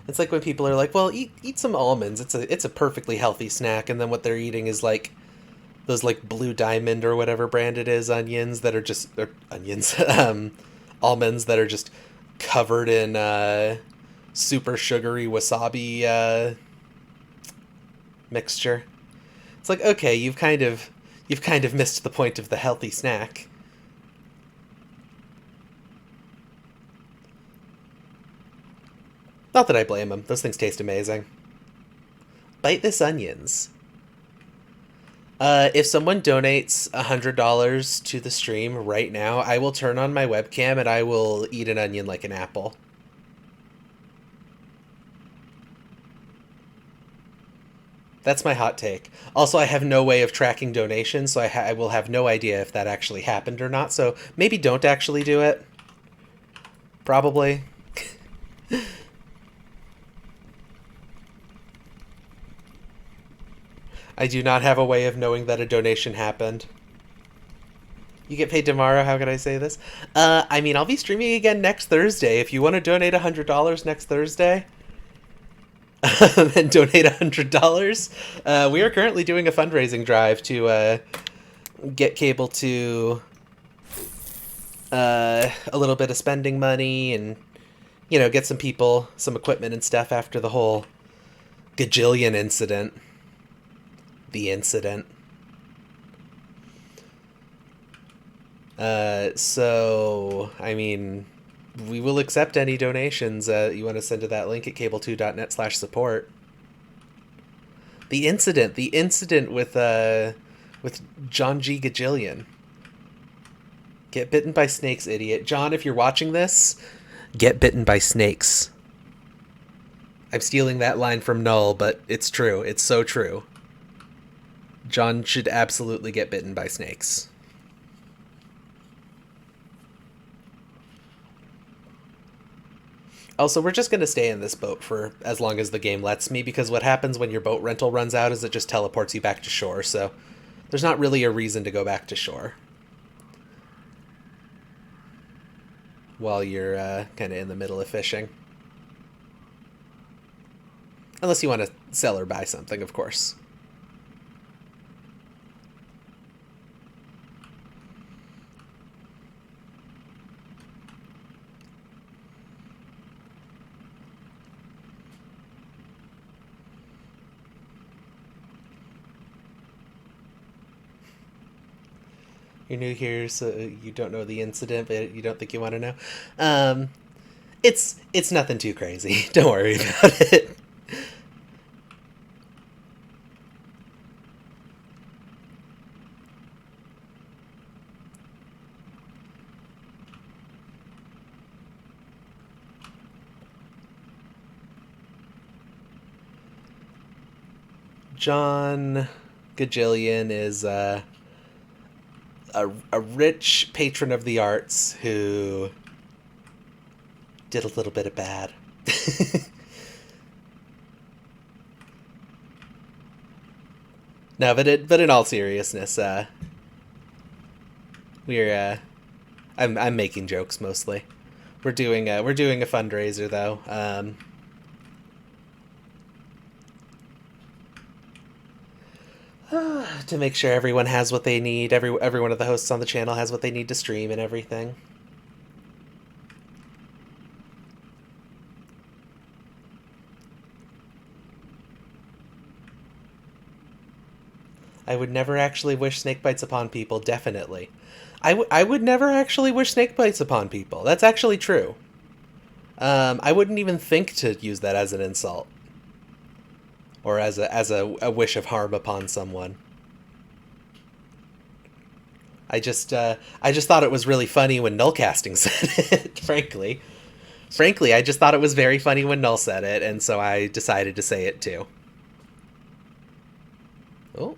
It's like when people are like, "Well, eat some almonds. It's a perfectly healthy snack," and then what they're eating is like those like Blue Diamond or whatever brand it is onions that are just onions almonds that are just covered in super sugary wasabi mixture. It's like, okay, you've kind of missed the point of the healthy snack. Not that I blame them. Those things taste amazing. Bite this onions. If someone donates $100 to the stream right now, I will turn on my webcam and I will eat an onion like an apple. That's my hot take. Also, I have no way of tracking donations, so I will have no idea if that actually happened or not. So maybe don't actually do it. Probably. I do not have a way of knowing that a donation happened. You get paid tomorrow. How can I say this? I mean, I'll be streaming again next Thursday. If you want to donate $100 next Thursday, and donate $100, we are currently doing a fundraising drive to get Cable to a little bit of spending money and get some people some equipment and stuff after the whole gajillion incident. The incident. So, I mean, we will accept any donations you want to send to that link at cable2.net/support. The incident with John G. Gajillion. Get bitten by snakes, idiot. John, if you're watching this, get bitten by snakes. I'm stealing that line from Null, but it's true. It's so true. John should absolutely get bitten by snakes. Also, we're just going to stay in this boat for as long as the game lets me, because what happens when your boat rental runs out is it just teleports you back to shore, so there's not really a reason to go back to shore while you're kind of in the middle of fishing. Unless you want to sell or buy something, of course. You're new here, so you don't know the incident, but you don't think you want to know. It's nothing too crazy. Don't worry about it. John Gajillion is a rich patron of the arts who did a little bit of bad. No, but in all seriousness, we're I'm making jokes mostly. We're doing a fundraiser though. To make sure everyone has what they need. Every one of the hosts on the channel has what they need to stream and everything. I would never actually wish snake bites upon people, definitely. I would never actually wish snake bites upon people. That's actually true. I wouldn't even think to use that as an insult. Or as a wish of harm upon someone. I just thought it was really funny when Nullcasting said it, frankly. Frankly, I just thought it was very funny when Null said it, and so I decided to say it too. Oh.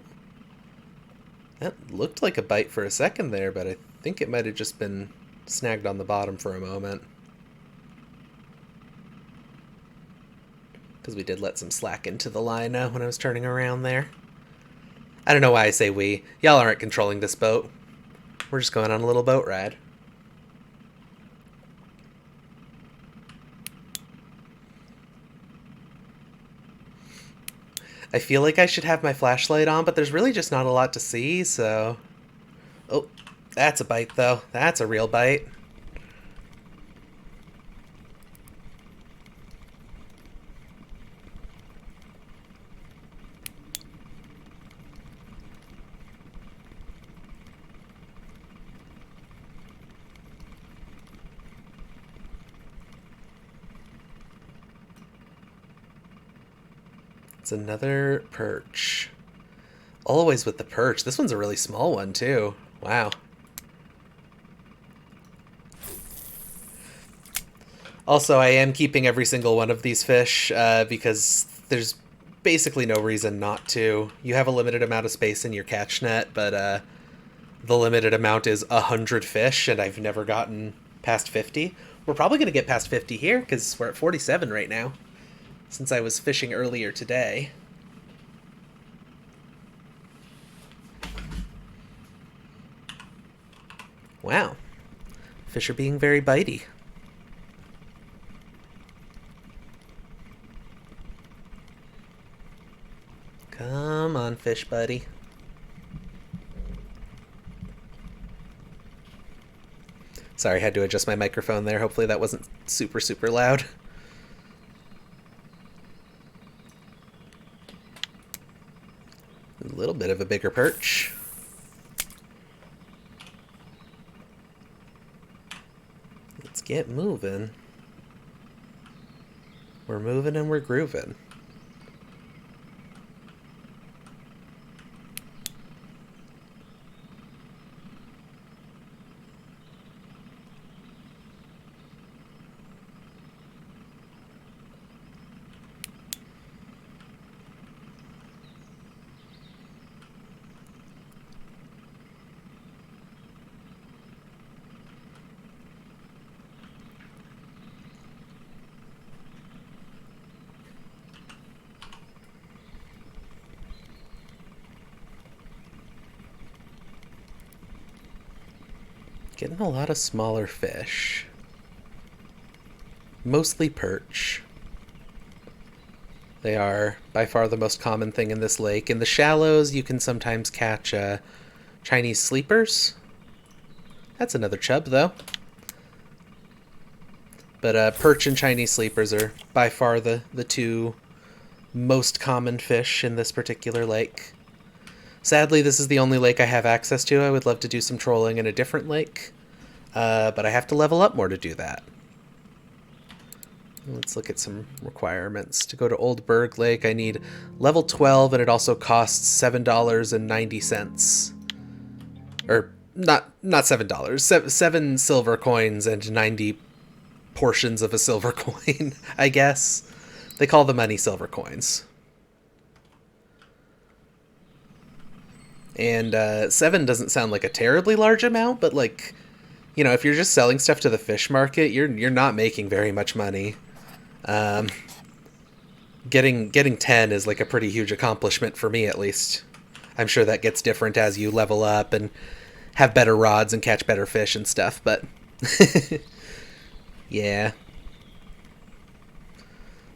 That looked like a bite for a second there, but I think it might have just been snagged on the bottom for a moment. Because we did let some slack into the line when I was turning around there. I don't know why I say we. Y'all aren't controlling this boat. We're just going on a little boat ride. I feel like I should have my flashlight on, but there's really just not a lot to see, so... Oh, that's a bite, though. That's a real bite. It's another perch. Always with the perch. This one's a really small one, too. Wow. Also, I am keeping every single one of these fish because there's basically no reason not to. You have a limited amount of space in your catch net, but the limited amount is 100 fish, and I've never gotten past 50. We're probably going to get past 50 here because we're at 47 right now. Since I was fishing earlier today. Wow. Fish are being very bitey. Come on, fish buddy. Sorry, had to adjust my microphone there. Hopefully that wasn't super, super loud. A little bit of a bigger perch. Let's get moving. We're moving and we're grooving. Getting a lot of smaller fish. Mostly perch. They are by far the most common thing in this lake. In the shallows, you can sometimes catch Chinese sleepers. That's another chub, though. But perch and Chinese sleepers are by far the two most common fish in this particular lake. Sadly, this is the only lake I have access to. I would love to do some trolling in a different lake, but I have to level up more to do that. Let's look at some requirements. To go to Old Berg Lake, I need level 12, and it also costs $7.90. Or, not $7. 7 silver coins and 90 portions of a silver coin, I guess. They call the money silver coins. And 7 doesn't sound like a terribly large amount, but like, if you're just selling stuff to the fish market, you're not making very much money. Um, getting 10 is like a pretty huge accomplishment for me, at least. I'm sure that gets different as you level up and have better rods and catch better fish and stuff, but yeah.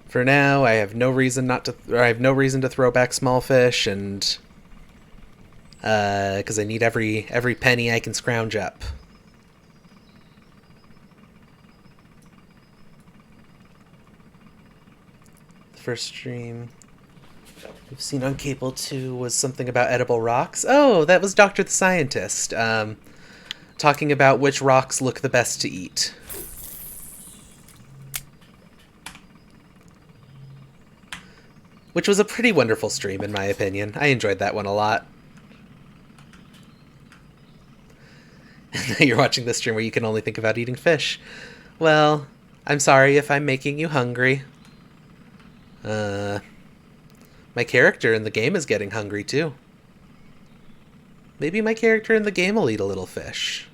For now, I have no reason not to. Or I have no reason to throw back small fish, and because I need every penny I can scrounge up. The first stream we've seen on Cable 2 was something about edible rocks. Oh, that was Doctor the Scientist, talking about which rocks look the best to eat. Which was a pretty wonderful stream, in my opinion. I enjoyed that one a lot. You're watching this stream where you can only think about eating fish. Well, I'm sorry if I'm making you hungry. My character in the game is getting hungry too. Maybe my character in the game will eat a little fish.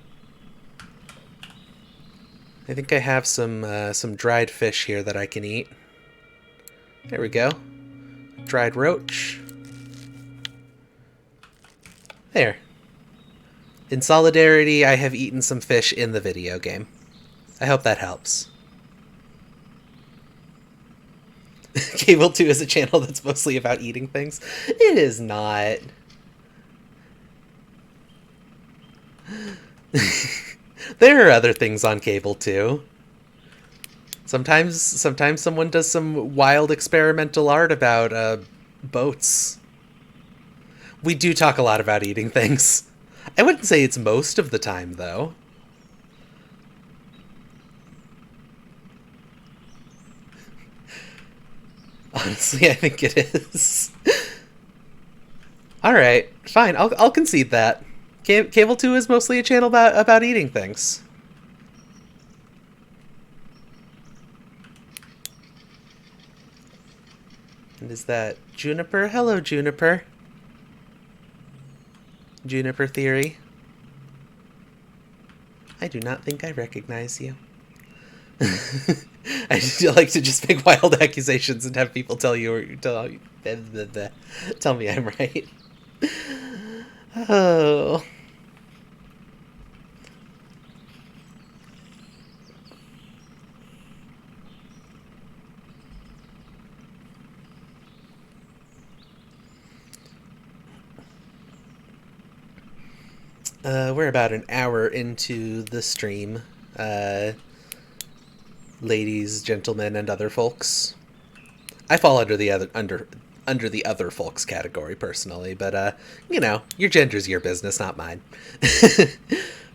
I think I have some dried fish here that I can eat. There we go. Dried roach. There. In solidarity, I have eaten some fish in the video game. I hope that helps. Cable 2 is a channel that's mostly about eating things. It is not. There are other things on Cable 2. Sometimes someone does some wild experimental art about boats. We do talk a lot about eating things. I wouldn't say it's most of the time, though. Honestly, I think it is. Alright, fine, I'll concede that. Cable 2 is mostly a channel about eating things. And is that Juniper? Hello, Juniper. Juniper Theory. I do not think I recognize you. I like to just make wild accusations and have people tell me I'm right. Oh. We're about an hour into the stream, ladies, gentlemen, and other folks. I fall under the other folks category personally, but your gender's your business, not mine.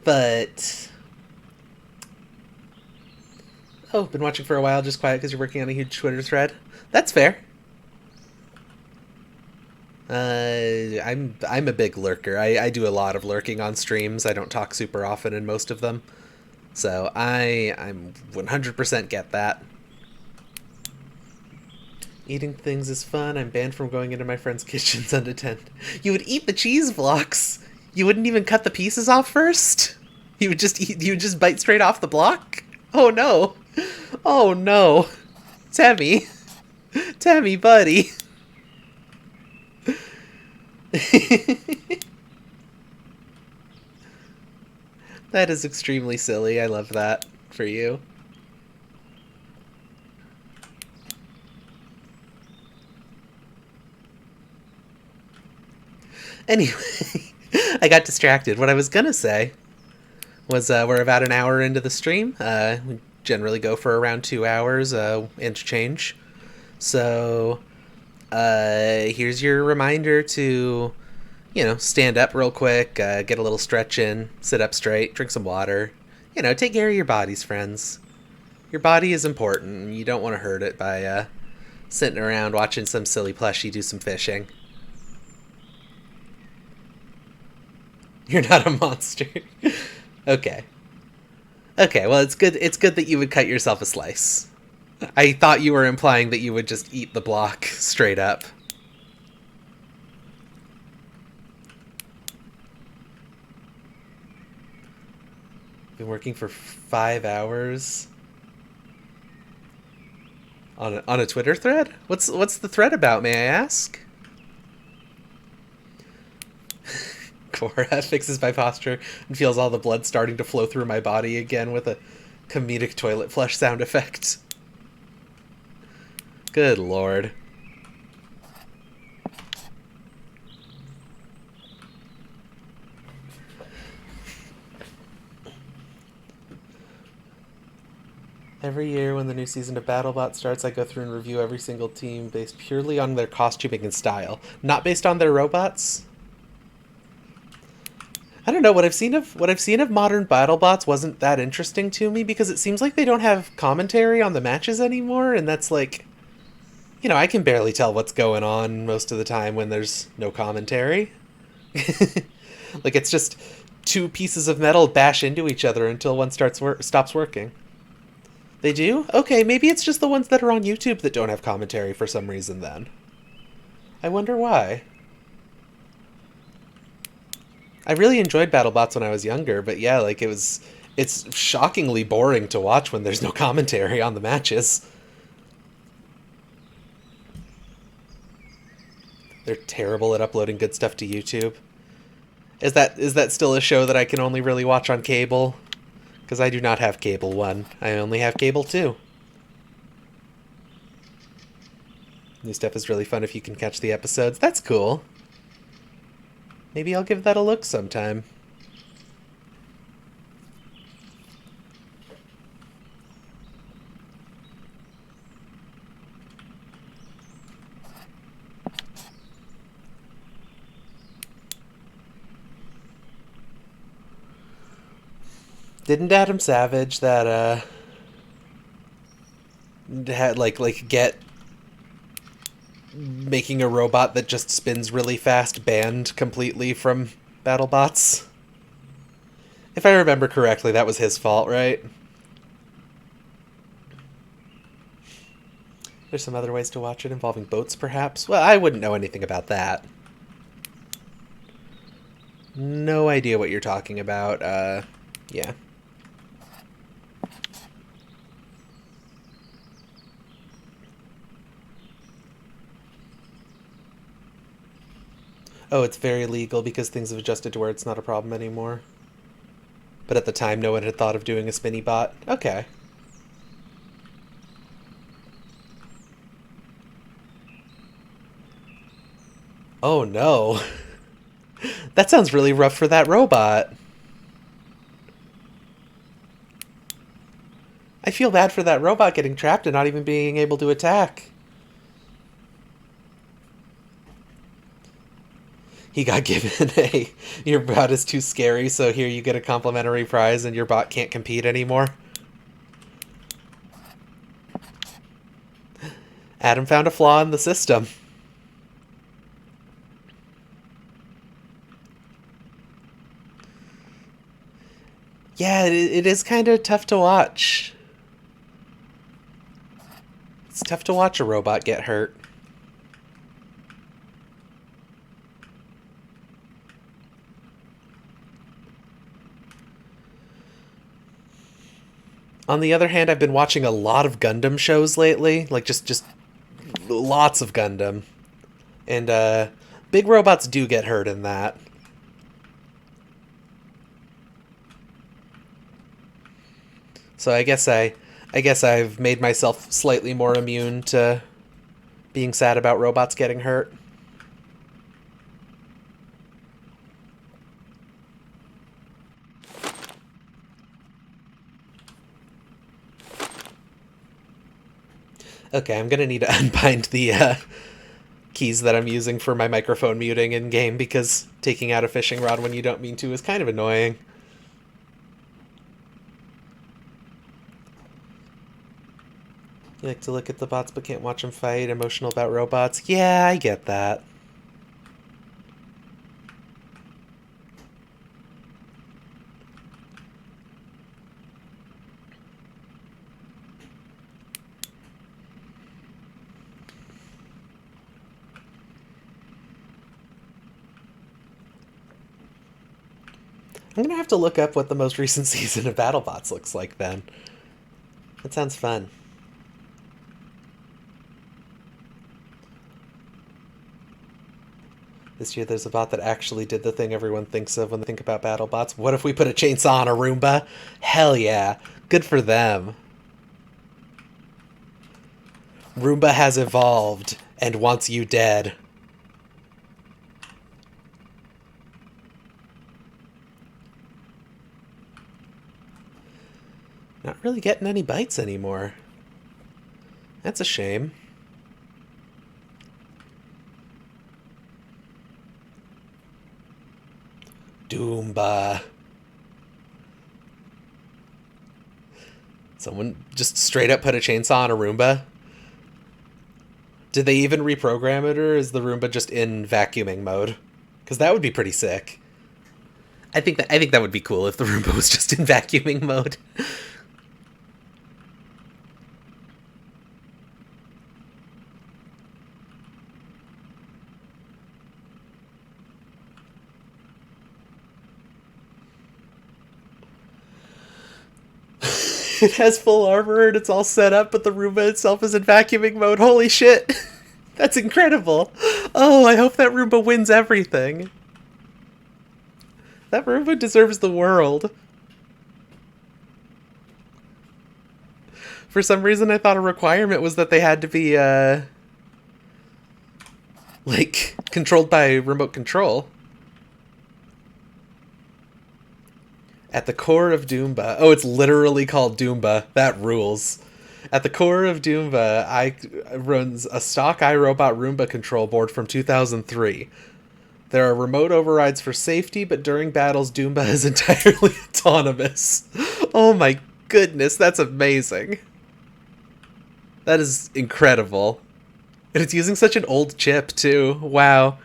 But been watching for a while, just quiet because you're working on a huge Twitter thread. That's fair. I'm a big lurker. I do a lot of lurking on streams. I don't talk super often in most of them. So I'm 100% get that. Eating things is fun. I'm banned from going into my friends' kitchens unattended. You would eat the cheese blocks. You wouldn't even cut the pieces off first. You would just eat. You would just bite straight off the block. Oh no! Oh no! Tammy, Tammy, buddy. That is extremely silly. I love that for you. Anyway, I got distracted. What I was gonna say was we're about an hour into the stream. We generally go for around 2 hours, interchange. So here's your reminder to, stand up real quick, get a little stretch in, sit up straight, drink some water. Take care of your bodies, friends. Your body is important. You don't want to hurt it by sitting around watching some silly plushie do some fishing. You're not a monster. Okay. Okay, well, it's good that you would cut yourself a slice. I thought you were implying that you would just eat the block straight up. Been working for 5 hours on a Twitter thread. What's the thread about? May I ask? Cora fixes my posture and feels all the blood starting to flow through my body again with a comedic toilet flush sound effect. Good lord. Every year when the new season of BattleBot starts, I go through and review every single team based purely on their costuming and style, not based on their robots. I don't know, what I've seen of modern BattleBots wasn't that interesting to me because it seems like they don't have commentary on the matches anymore, and that's like, I can barely tell what's going on most of the time when there's no commentary. Like it's just two pieces of metal bash into each other until one stops working. They do? Okay, maybe it's just the ones that are on YouTube that don't have commentary for some reason then. I wonder why. I really enjoyed BattleBots when I was younger, but yeah, like it's shockingly boring to watch when there's no commentary on the matches. They're terrible at uploading good stuff to YouTube. Is that still a show that I can only really watch on cable? Because I do not have cable 1. I only have cable 2. New stuff is really fun if you can catch the episodes. That's cool. Maybe I'll give that a look sometime. Didn't Adam Savage that had get making a robot that just spins really fast banned completely from BattleBots? If I remember correctly, that was his fault, right? There's some other ways to watch it involving boats, perhaps? Well, I wouldn't know anything about that. No idea what you're talking about. Yeah. Oh, it's very legal because things have adjusted to where it's not a problem anymore. But at the time, no one had thought of doing a spinny bot. Okay. Oh no. That sounds really rough for that robot. I feel bad for that robot getting trapped and not even being able to attack. He got given a your bot is too scary, so here you get a complimentary prize and your bot can't compete anymore. Adam found a flaw in the system. Yeah, it is kind of tough to watch. It's tough to watch a robot get hurt. On the other hand, I've been watching a lot of Gundam shows lately, like just lots of Gundam. And big robots do get hurt in that. So I guess I've made myself slightly more immune to being sad about robots getting hurt. Okay, I'm gonna need to unbind the keys that I'm using for my microphone muting in game because taking out a fishing rod when you don't mean to is kind of annoying. You like to look at the bots but can't watch them fight, emotional about robots? Yeah, I get that. I'm gonna have to look up what the most recent season of BattleBots looks like then. That sounds fun. This year there's a bot that actually did the thing everyone thinks of when they think about BattleBots. What if we put a chainsaw on a Roomba? Hell yeah. Good for them. Roomba has evolved and wants you dead. Not really getting any bites anymore. That's a shame. Doomba. Someone just straight up put a chainsaw on a Roomba? Did they even reprogram it, or is the Roomba just in vacuuming mode? Because that would be pretty sick. I think that would be cool if the Roomba was just in vacuuming mode. It has full armor and it's all set up, but the Roomba itself is in vacuuming mode. Holy shit! That's incredible! Oh, I hope that Roomba wins everything. That Roomba deserves the world. For some reason, I thought a requirement was that they had to be, like, controlled by remote control. At the core of Doomba... Oh, it's literally called Doomba. That rules. At the core of Doomba, runs a stock iRobot Roomba control board from 2003. There are remote overrides for safety, but during battles, Doomba is entirely autonomous. Oh my goodness, that's amazing. That is incredible. And it's using such an old chip, too. Wow.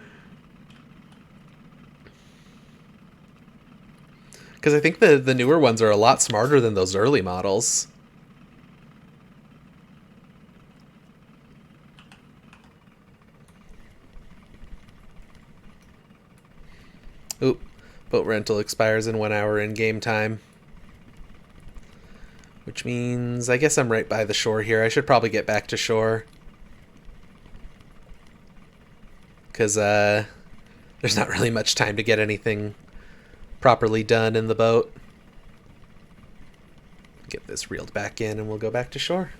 Because I think the newer ones are a lot smarter than those early models. Oop. Boat rental expires in 1 hour in game time. Which means I guess I'm right by the shore here. I should probably get back to shore. Because there's not really much time to get anything properly done in the boat. Get this reeled back in and we'll go back to shore.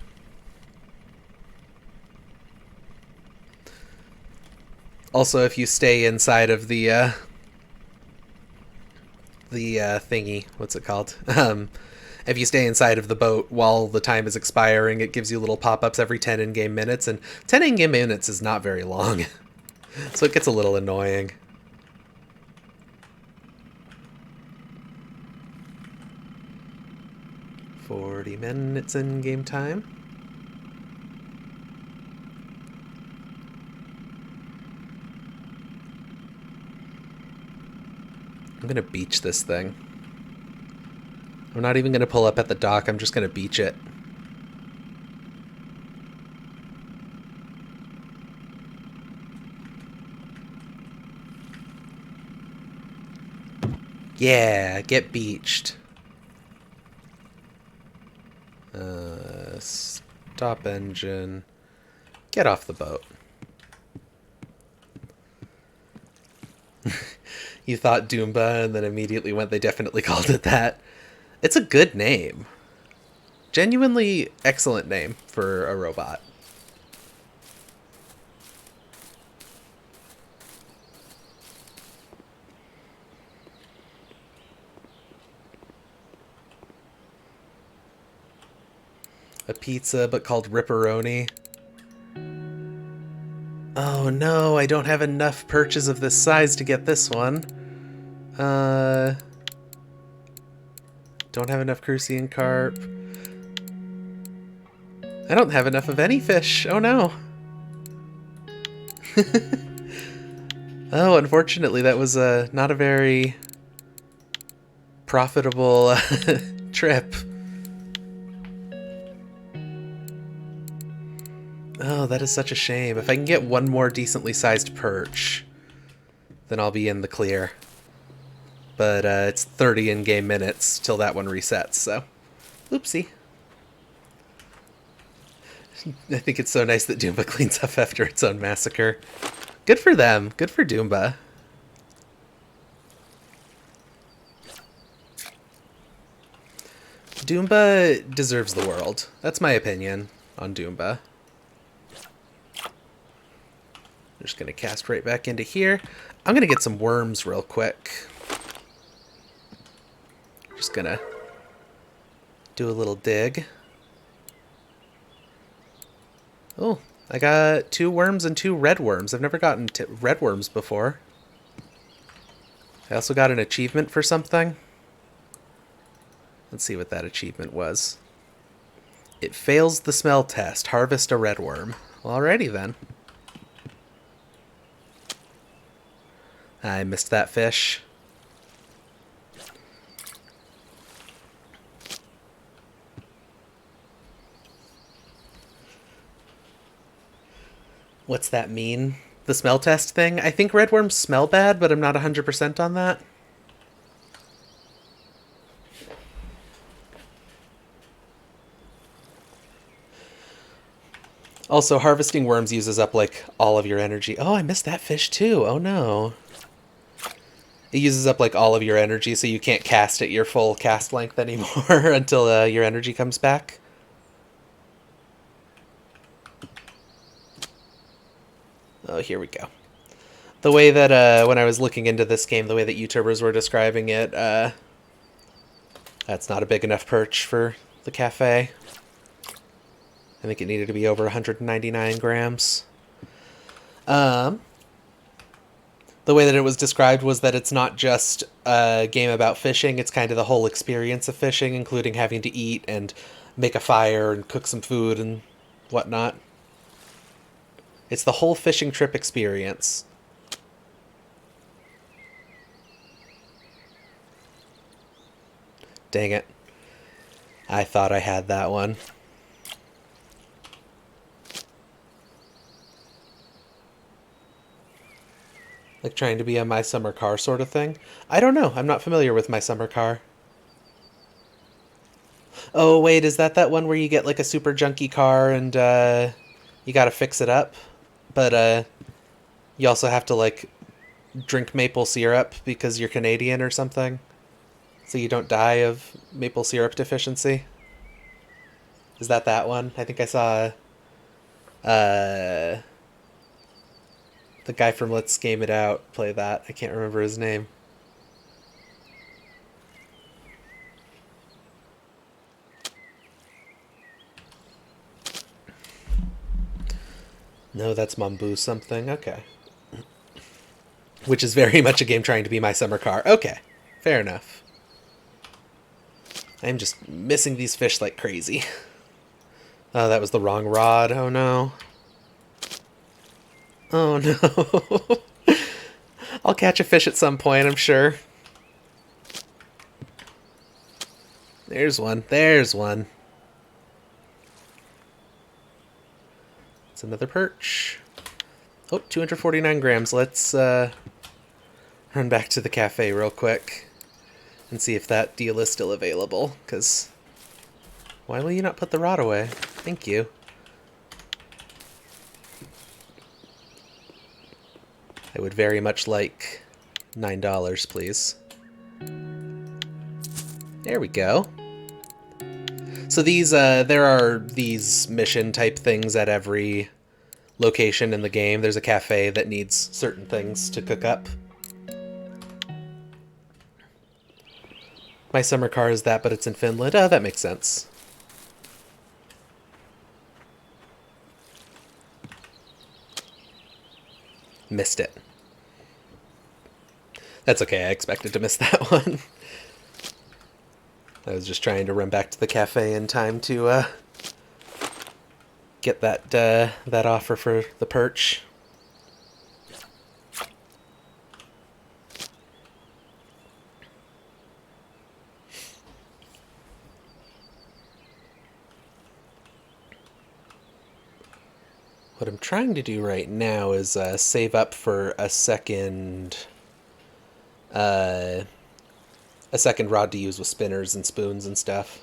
Also, if you stay inside of the thingy, what's it called? If you stay inside of the boat while the time is expiring, it gives you little pop-ups every 10 in-game minutes, and 10 in-game minutes is not very long. So it gets a little annoying. "40 minutes in game time." I'm gonna beach this thing. I'm not even gonna pull up at the dock, I'm just gonna beach it. Yeah, get beached. Stop engine. Get off the boat. You thought Doomba and then immediately went, they definitely called it that. It's a good name. Genuinely excellent name for a robot. A pizza, but called Ripperoni. Oh no, I don't have enough perches of this size to get this one. Don't have enough crucian carp. I don't have enough of any fish. Oh no. Oh, unfortunately, that was not a very profitable trip. Oh, that is such a shame. If I can get one more decently sized perch, then I'll be in the clear. but it's 30 in-game minutes till that one resets, so oopsie. I think it's so nice that Doomba cleans up after its own massacre. Good for them. Good for Doomba. Doomba deserves the world. That's my opinion on Doomba. I'm just going to cast right back into here. I'm going to get some worms real quick. Just going to do a little dig. Oh, I got 2 worms and 2 red worms. I've never gotten red worms before. I also got an achievement for something. Let's see what that achievement was. It fails the smell test. Harvest a red worm. Well, alrighty then. I missed that fish. What's that mean? The smell test thing? I think red worms smell bad, but I'm not 100% on that. Also, harvesting worms uses up, like, all of your energy. Oh, I missed that fish, too. Oh, no. It uses up, like, all of your energy, so you can't cast at your full cast length anymore until your energy comes back. Oh, here we go. The way that, when I was looking into this game, the way that YouTubers were describing it, that's not a big enough perch for the cafe. I think it needed to be over 199 grams. The way that it was described was that it's not just a game about fishing, it's kind of the whole experience of fishing, including having to eat and make a fire and cook some food and whatnot. It's the whole fishing trip experience. Dang it. I thought I had that one. Like trying to be a My Summer Car sort of thing? I don't know. I'm not familiar with My Summer Car. Oh, wait, is that one where you get like a super junky car and you gotta fix it up? But you also have to like drink maple syrup because you're Canadian or something? So you don't die of maple syrup deficiency? Is that one? I think I saw uh, the guy from Let's Game It Out play that. I can't remember his name. No, that's Mambu something. Okay. Which is very much a game trying to be My Summer Car. Okay. Fair enough. I'm just missing these fish like crazy. Oh, that was the wrong rod. Oh no. Oh no. I'll catch a fish at some point, I'm sure. There's one. There's one. It's another perch. Oh, 249 grams. Let's run back to the cafe real quick and see if that deal is still available, because why will you not put the rod away? Thank you. I would very much like $9, please. There we go. So these, there are these mission type things at every location in the game. There's a cafe that needs certain things to cook up. My summer car is that, but it's in Finland. Oh, that makes sense. Missed it. That's okay, I expected to miss that one. I was just trying to run back to the cafe in time to get that offer for the perch. What I'm trying to do right now is save up for a second a second rod to use with spinners and spoons and stuff.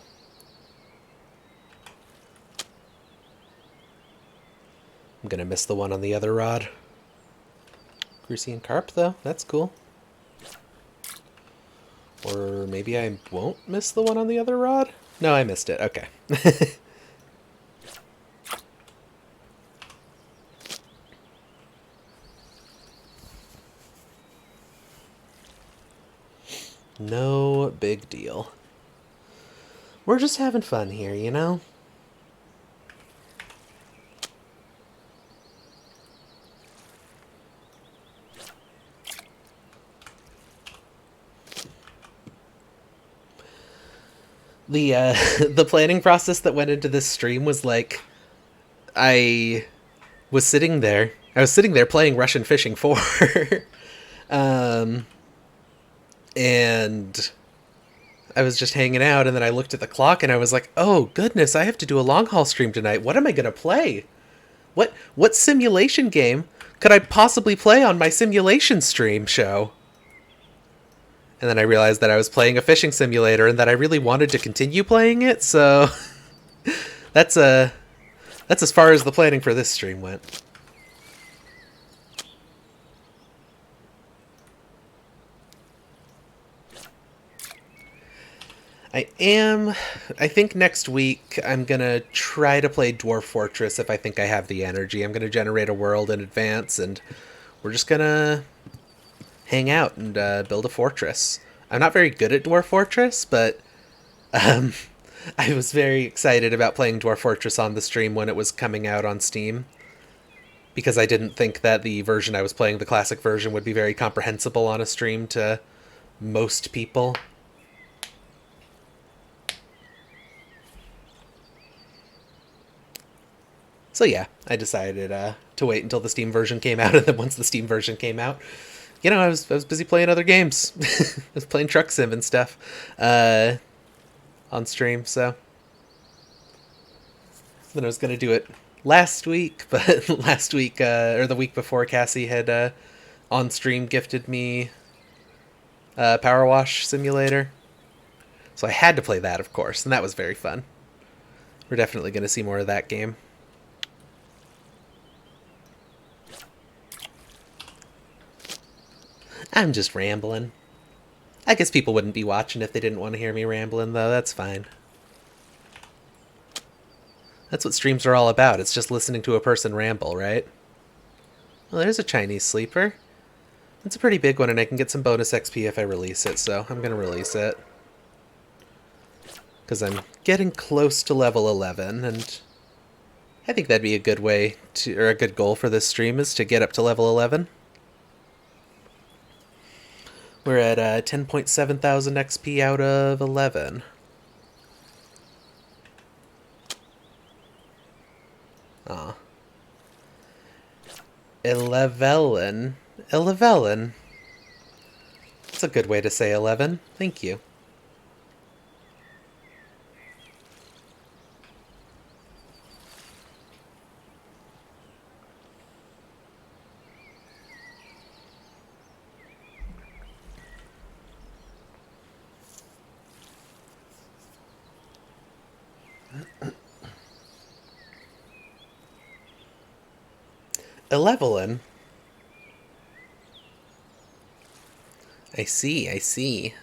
I'm gonna miss the one on the other rod. Crucian carp, though. That's cool. Or maybe I won't miss the one on the other rod? No, I missed it. Okay. No big deal. We're just having fun here, you know? The the planning process that went into this stream was like I was sitting there. I was sitting there playing Russian Fishing 4. um and I was just hanging out, and then I looked at the clock and I was like, "Oh goodness, I have to do a long haul stream tonight. What am I going to play? What simulation game could I possibly play on my simulation stream show?" And then I realized that I was playing a fishing simulator and that I really wanted to continue playing it, so that's that's as far as the planning for this stream went. I think next week I'm going to try to play Dwarf Fortress if I think I have the energy. I'm going to generate a world in advance, and we're just going to hang out and build a fortress. I'm not very good at Dwarf Fortress, but um, I was very excited about playing Dwarf Fortress on the stream when it was coming out on Steam, because I didn't think that the version I was playing, the classic version, would be very comprehensible on a stream to most people. So yeah, I decided to wait until the Steam version came out, and then once the Steam version came out, you know, I was busy playing other games. I was playing Truck Sim and stuff on stream. So then I was gonna do it last week, but last week or the week before, Cassie had on stream gifted me Power Wash Simulator, so I had to play that, of course, and that was very fun. We're definitely gonna see more of that game. I'm just rambling. I guess people wouldn't be watching if they didn't want to hear me rambling, though. That's fine. That's what streams are all about. It's just listening to a person ramble, right? Well, there's a Chinese sleeper. It's a pretty big one, and I can get some bonus XP if I release it, so I'm going to release it. Because I'm getting close to level 11, and I think that'd be a good way to, or a good goal for this stream, is to get up to level 11. We're at 10.7 thousand XP out of 11. Aw. 11. 11. That's a good way to say 11. Thank you. Elevelin. I see, I see.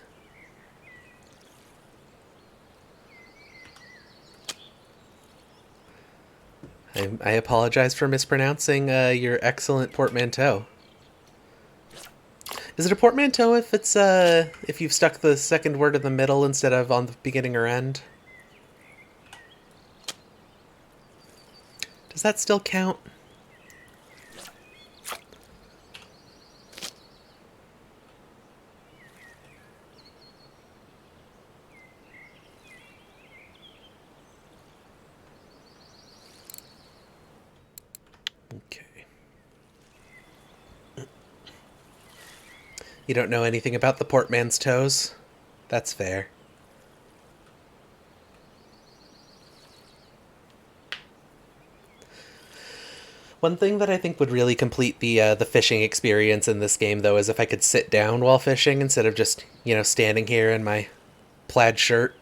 I apologize for mispronouncing your excellent portmanteau. Is it a portmanteau if it's if you've stuck the second word in the middle instead of on the beginning or end? Does that still count? Okay. You don't know anything about the portman's toes? That's fair. One thing that I think would really complete the fishing experience in this game, though, is if I could sit down while fishing instead of just standing here in my plaid shirt.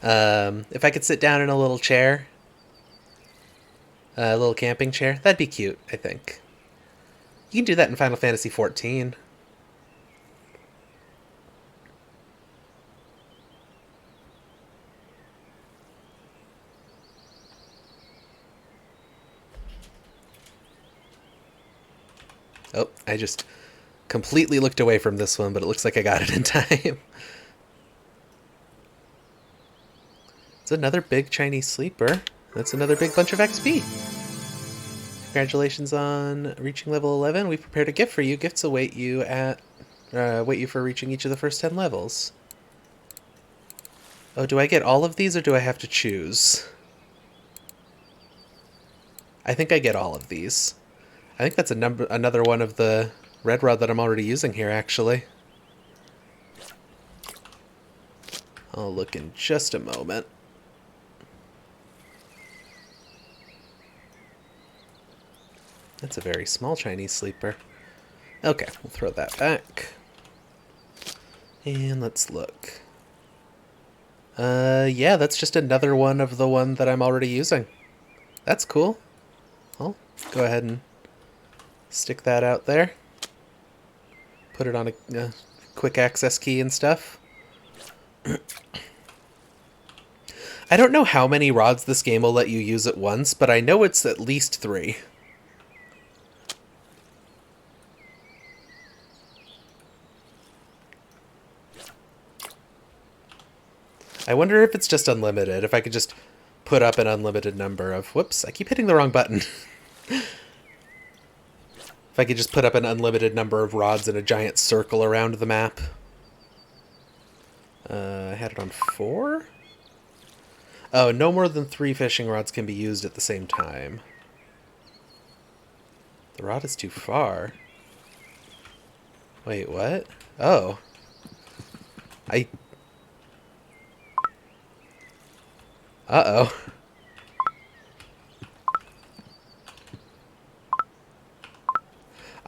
If I could sit down in a little chair, a little camping chair, that'd be cute. I think you can do that in Final Fantasy XIV. Oh, I just completely looked away from this one, but it looks like I got it in time. It's another big Chinese sleeper. That's another big bunch of XP. Congratulations on reaching level 11. We've prepared a gift for you. Gifts await you for reaching each of the first 10 levels. Oh, do I get all of these or do I have to choose? I think I get all of these. I think that's another one of the red rod that I'm already using here, actually. I'll look in just a moment. That's a very small Chinese sleeper. Okay, we'll throw that back. And let's look. Yeah, that's just another one of the one that I'm already using. That's cool. I'll go ahead and stick that out there. Put it on a quick access key and stuff. I don't know how many rods this game will let you use at once, but I know it's at least 3. I wonder if it's just unlimited, if I could just put up an unlimited number of... Whoops, I keep hitting the wrong button. If I could just put up an unlimited number of rods in a giant circle around the map. I had it on 4? Oh, no more than 3 fishing rods can be used at the same time. The rod is too far. Wait, what? Oh. Uh-oh.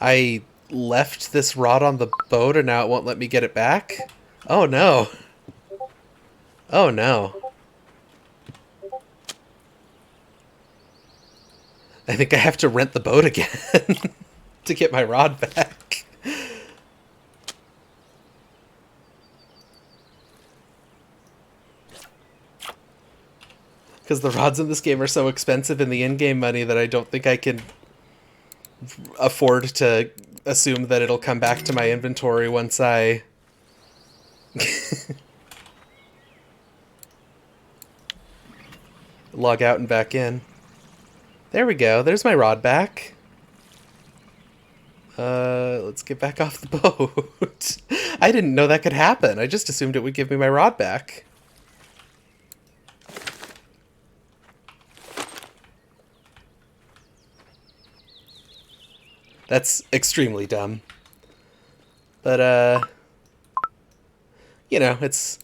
I left this rod on the boat and now it won't let me get it back? Oh no. Oh no. I think I have to rent the boat again to get my rod back. Because the rods in this game are so expensive in the in-game money that I don't think I can afford to assume that it'll come back to my inventory once I... log out and back in. There we go. There's my rod back. Let's get back off the boat. I didn't know that could happen. I just assumed it would give me my rod back. That's extremely dumb. But, you know, it's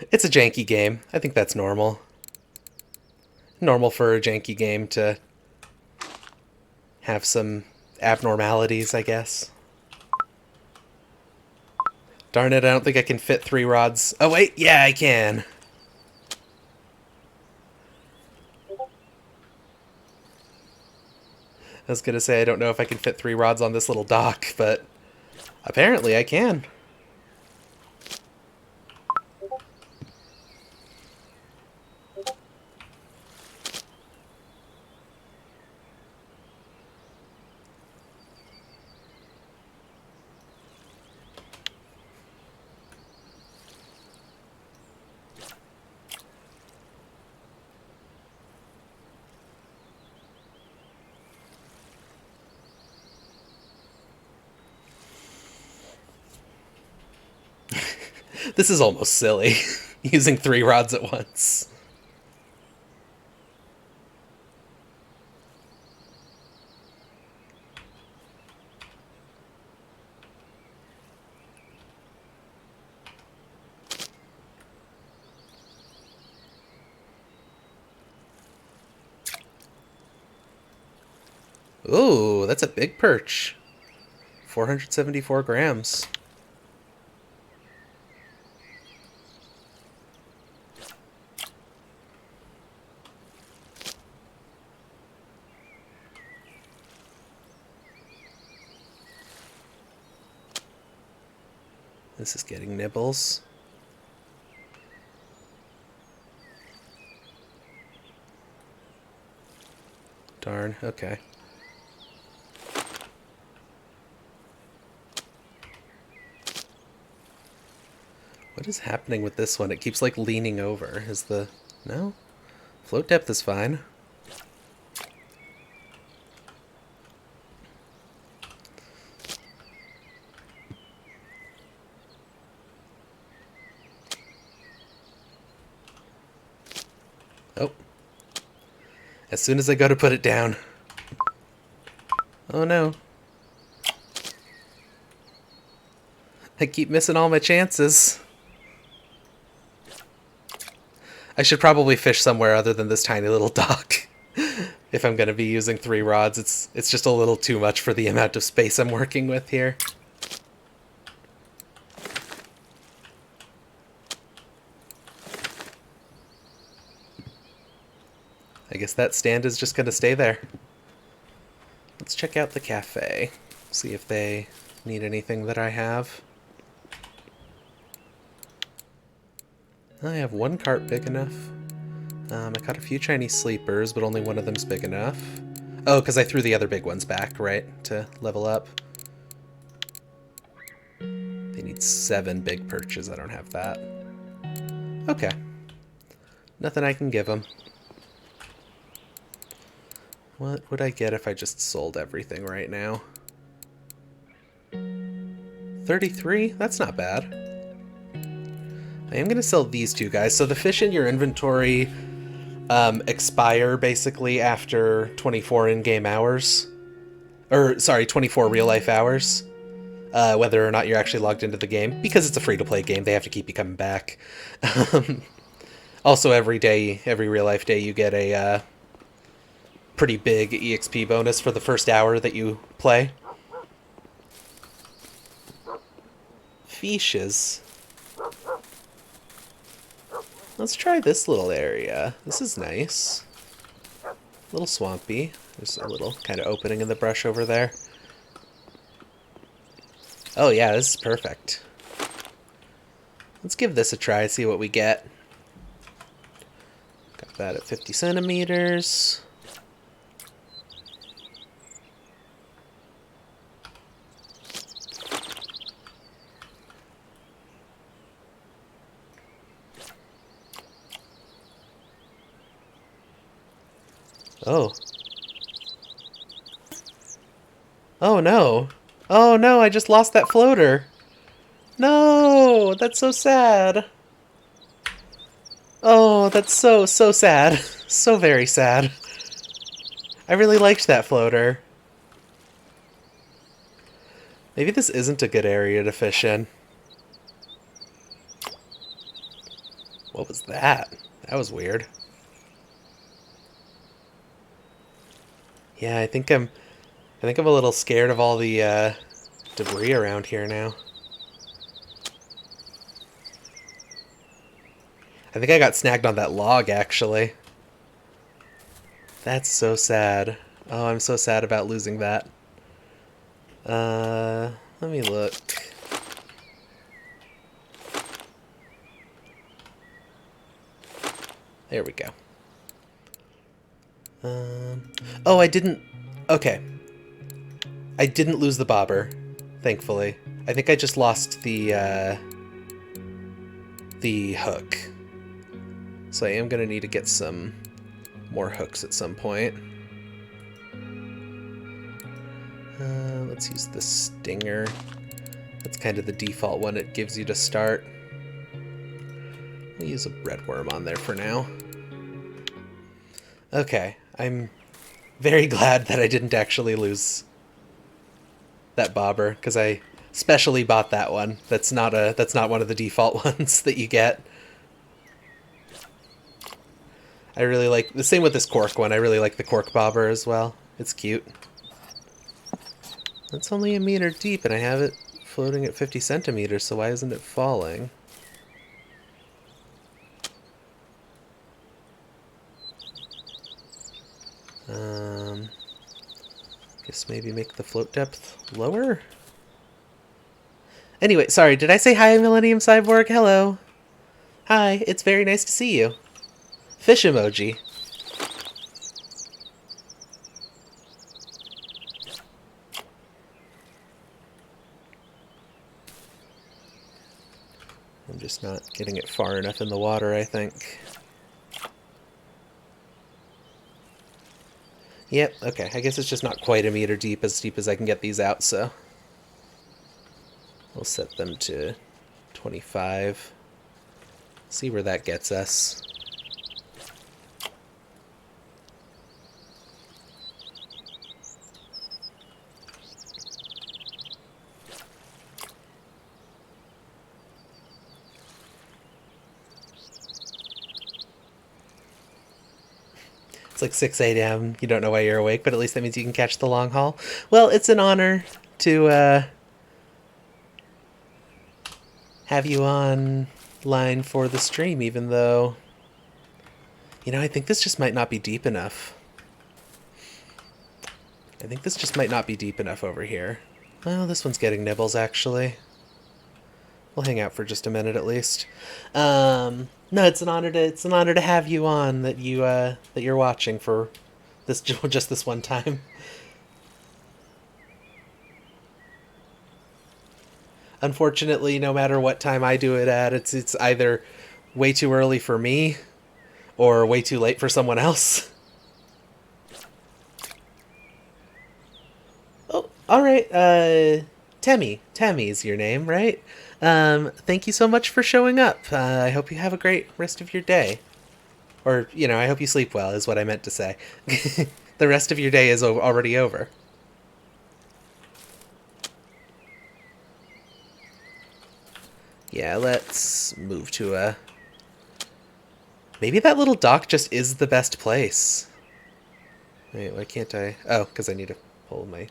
a janky game. I think that's normal. Normal for a janky game to have some abnormalities, I guess. Darn it, I don't think I can fit 3 rods. Oh, wait, yeah, I can. I was gonna say, I don't know if I can fit 3 rods on this little dock, but apparently I can. This is almost silly, using 3 rods at once. Ooh, that's a big perch. 474 grams. This is getting nibbles. Darn, okay. What is happening with this one? It keeps like leaning over. Is the... No? Float depth is fine. Oh. As soon as I go to put it down. Oh no. I keep missing all my chances. I should probably fish somewhere other than this tiny little dock. If I'm going to be using 3 rods, it's just a little too much for the amount of space I'm working with here. I guess that stand is just going to stay there. Let's check out the cafe. See if they need anything that I have. I have 1 cart big enough. I caught a few Chinese sleepers, but only one of them's big enough. Oh, because I threw the other big ones back, right? To level up. They need 7 big perches. I don't have that. Okay. Nothing I can give them. What would I get if I just sold everything right now? 33? That's not bad. I am going to sell these 2 guys. So the fish in your inventory expire basically after 24 in-game hours. Or, sorry, 24 real-life hours. Whether or not you're actually logged into the game. Because it's a free-to-play game, they have to keep you coming back. Also, every day, every real-life day, you get a pretty big EXP bonus for the first hour that you play. Fishes. Let's try this little area. This is nice. A little swampy. There's a little kind of opening in the brush over there. Oh yeah, this is perfect. Let's give this a try, see what we get. Got that at 50 centimeters. Oh. Oh no. Oh no, I just lost that floater. No, that's so sad. Oh, that's so sad. So very sad. I really liked that floater. Maybe this isn't a good area to fish in. What was that? That was weird. Yeah, I think I'm a little scared of all the debris around here now. I think I got snagged on that log, actually. That's so sad. Oh, I'm so sad about losing that. Let me look. There we go. Oh, I didn't... Okay. I didn't lose the bobber, thankfully. I think I just lost the hook. So I am going to need to get some more hooks at some point. Let's use the stinger. That's kind of the default one it gives you to start. We'll use a red worm on there for now. Okay, I'm very glad that I didn't actually lose that bobber, because I specially bought that one. That's not one of the default ones that you get. I really like the same with this cork one. I really like the cork bobber as well. It's cute. That's only a meter deep, and I have it floating at 50 centimeters, so why isn't it falling? Guess maybe make the float depth lower? Anyway, sorry, did I say hi, Millennium Cyborg? Hello. Hi, it's very nice to see you. Fish emoji. I'm just not getting it far enough in the water, I think. Yep, okay, I guess it's just not quite a meter deep as I can get these out, so... We'll set them to 25. See where that gets us. It's like 6 a.m. You don't know why you're awake, but at least that means you can catch the long haul. Well, it's an honor to have you on line for the stream, even though... You know, I think this just might not be deep enough. I think this just might not be deep enough over here. Well, this one's getting nibbles, actually. We'll hang out for just a minute at least. No, it's an honor to have you on. That you're watching for this just this one time. Unfortunately, no matter what time I do it at, it's either way too early for me or way too late for someone else. Oh, all right. Temmy's your name, right? Thank you so much for showing up. I hope you have a great rest of your day. Or, you know, I hope you sleep well, is what I meant to say. The rest of your day is already over. Yeah, let's move to a... Maybe that little dock just is the best place. Wait, why can't I... Oh, because I need to pull my...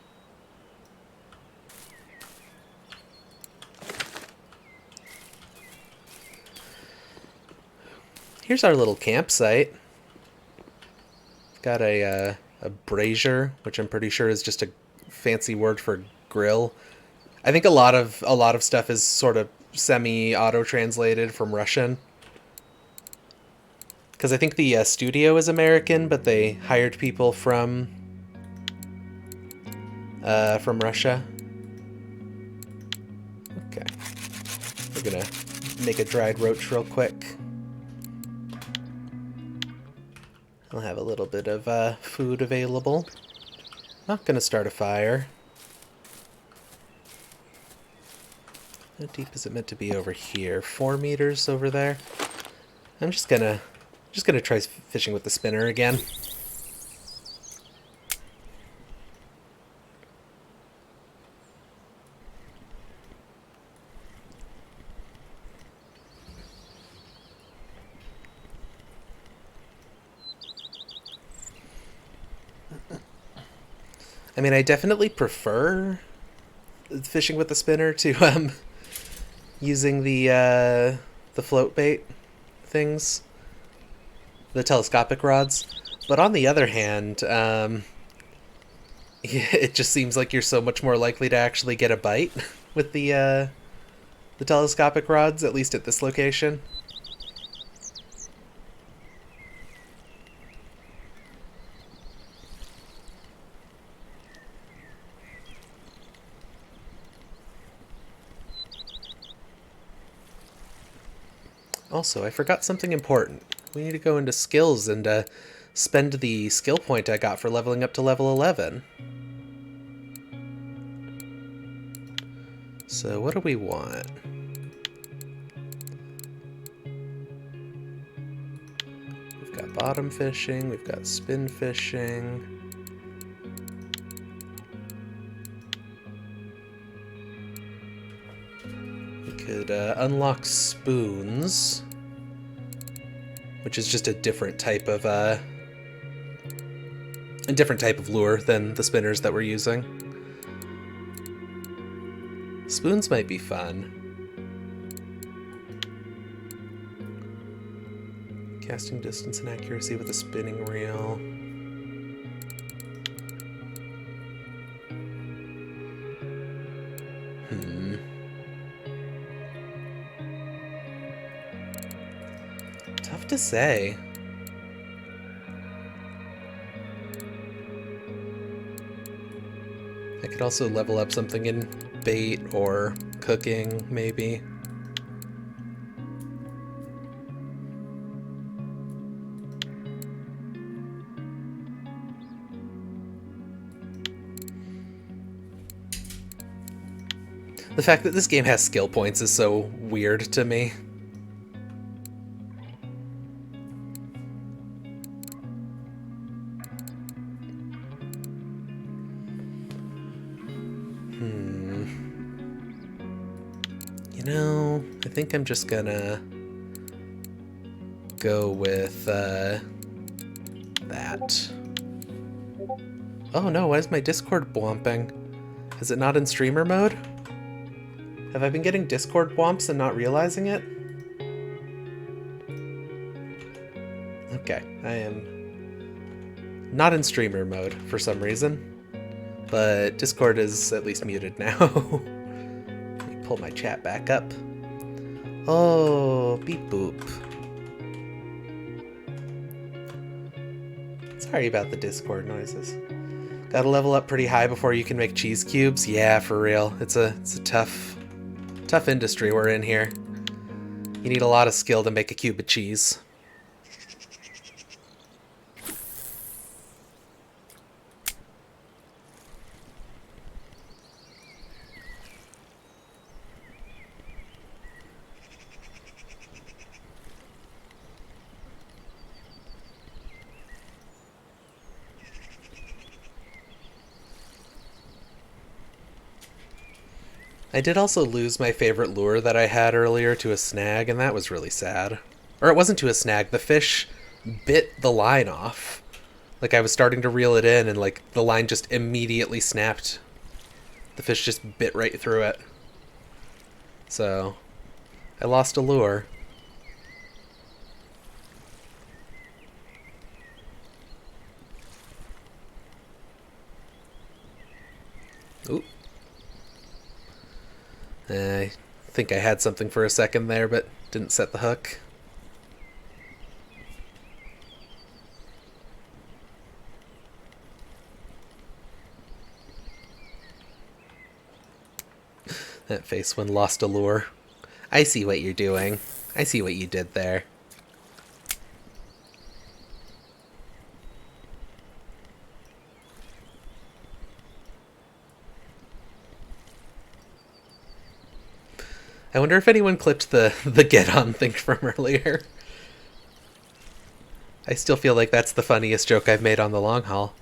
Here's our little campsite. Got a brazier, which I'm pretty sure is just a fancy word for grill. I think a lot of stuff is sort of semi-auto translated from Russian. Because I think the studio is American, but they hired people from Russia. Okay, we're gonna make a dried roach real quick. I'll have a little bit of food available. Not gonna start a fire. How deep is it meant to be over here? 4 meters over there. I'm just gonna try fishing with the spinner again. I mean, I definitely prefer fishing with the spinner to using the float bait things, the telescopic rods. But on the other hand, it just seems like you're so much more likely to actually get a bite with the telescopic rods, at least at this location. Also, I forgot something important. We need to go into skills and spend the skill point I got for leveling up to level 11. So what do we want? We've got bottom fishing, we've got spin fishing. We could unlock spoons, which is just a different type of lure than the spinners that we're using. Spoons might be fun. Casting distance and accuracy with a spinning reel. Tough to say. I could also level up something in bait or cooking, maybe. The fact that this game has skill points is so weird to me. You know, I think I'm just gonna go with that. Oh no, why is my Discord bwomping? Is it not in streamer mode? Have I been getting Discord bwomps and not realizing it? Okay, I am not in streamer mode for some reason, but Discord is at least muted now. Let me pull my chat back up. Oh, beep boop. Sorry about the Discord noises. Gotta level up pretty high before you can make cheese cubes? Yeah, for real. It's a tough industry we're in here. You need a lot of skill to make a cube of cheese. I did also lose my favorite lure that I had earlier to a snag, and that was really sad. Or it wasn't to a snag, the fish bit the line off. Like, I was starting to reel it in, and, like, the line just immediately snapped. The fish just bit right through it. So, I lost a lure. Ooh. I think I had something for a second there, but didn't set the hook. That face when lost a lure. I see what you're doing. I see what you did there. I wonder if anyone clipped the get on thing from earlier. I still feel like that's the funniest joke I've made on the long haul.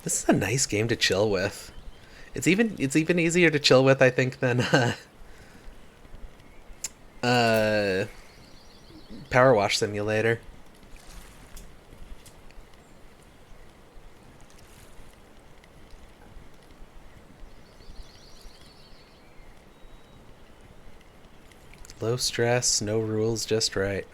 This is a nice game to chill with. It's even easier to chill with, I think, than Power Wash Simulator. Low stress, no rules, just right.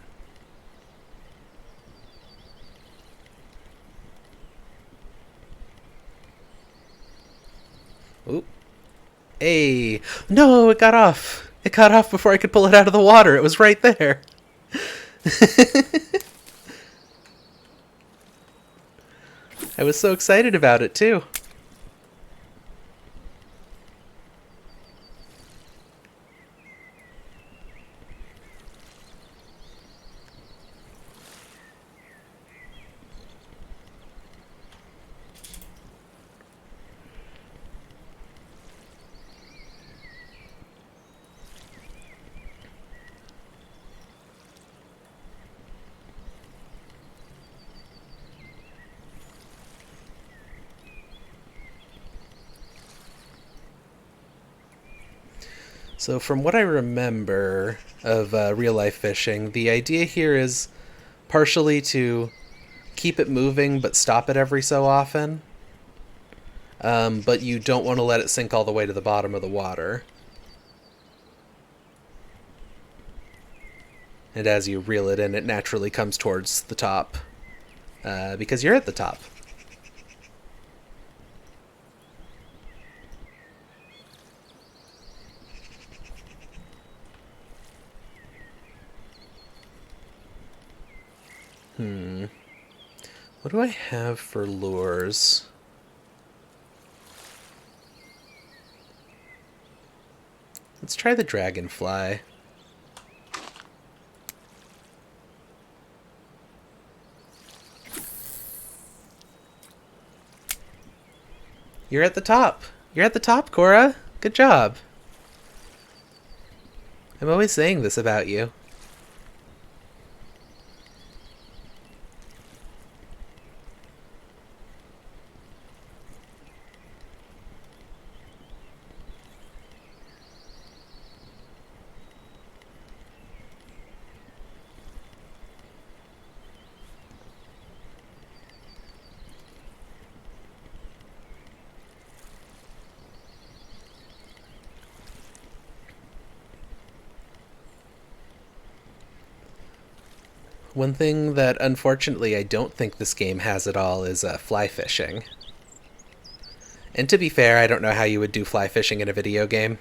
Oop. Hey! No, it got off! It got off before I could pull it out of the water. It was right there. I was so excited about it, too. So from what I remember of real-life fishing, the idea here is partially to keep it moving but stop it every so often. But you don't want to let it sink all the way to the bottom of the water. And as you reel it in, it naturally comes towards the top, because you're at the top. What do I have for lures? Let's try the dragonfly. You're at the top. You're at the top, Cora. Good job. I'm always saying this about you. One thing that unfortunately I don't think this game has at all is fly fishing. And to be fair, I don't know how you would do fly fishing in a video game.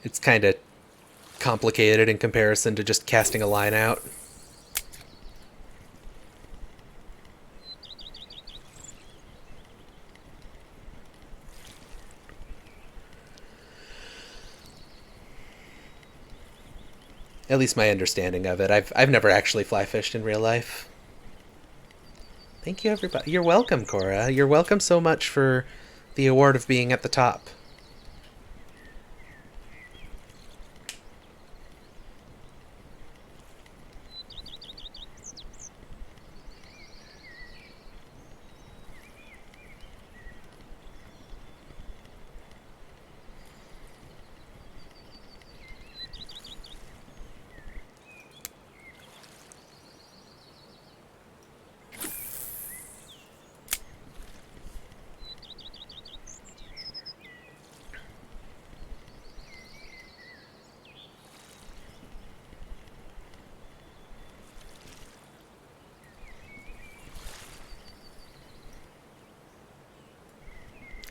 It's kind of complicated in comparison to just casting a line out. At least my understanding of it. I've never actually fly fished in real life. Thank you, everybody. You're welcome, Cora. You're welcome so much for the award of being at the top.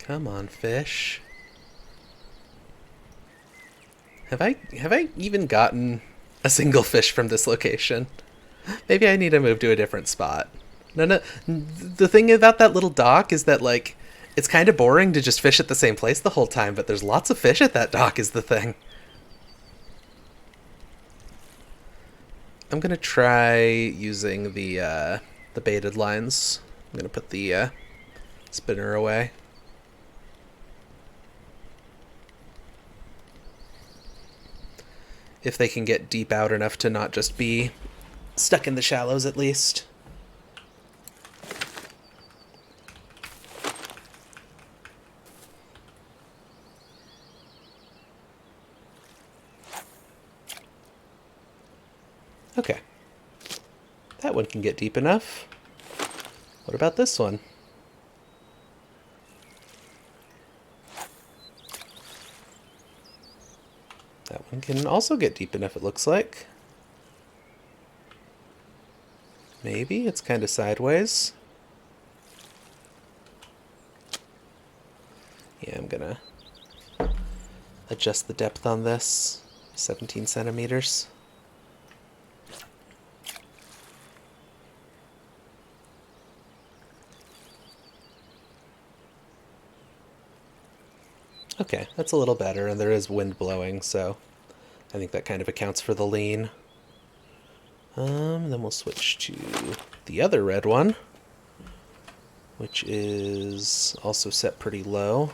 Come on, fish. Have I even gotten a single fish from this location? Maybe I need to move to a different spot. No. The thing about that little dock is that, like, it's kind of boring to just fish at the same place the whole time, but there's lots of fish at that dock is the thing. I'm gonna try using the baited lines. I'm gonna put the spinner away. If they can get deep out enough to not just be stuck in the shallows, at least. Okay. That one can get deep enough. What about this one? That one can also get deep enough, it looks like. Maybe. It's kind of sideways. Yeah, I'm gonna adjust the depth on this. 17 centimeters. Okay, that's a little better, and there is wind blowing, so I think that kind of accounts for the lean. Then we'll switch to the other red one, which is also set pretty low.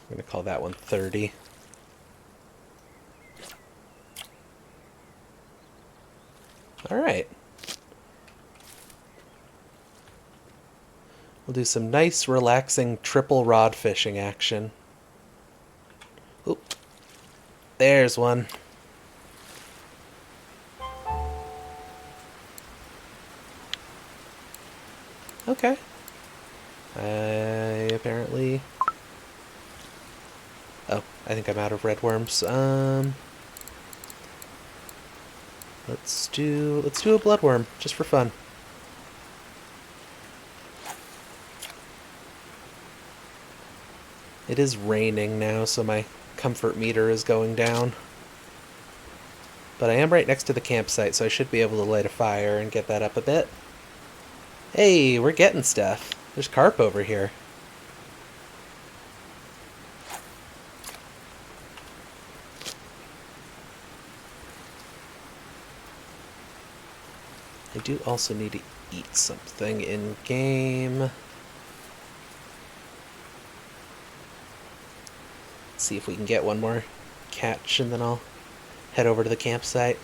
I'm going to call that one 30. All right. We'll do some nice, relaxing triple rod fishing action. Oop. There's one. Okay. I apparently... Oh, I think I'm out of red worms. Let's do a bloodworm, just for fun. It is raining now, so my comfort meter is going down. But I am right next to the campsite, so I should be able to light a fire and get that up a bit. Hey, we're getting stuff. There's carp over here. I do also need to eat something in-game. Let's see if we can get one more catch, and then I'll head over to the campsite.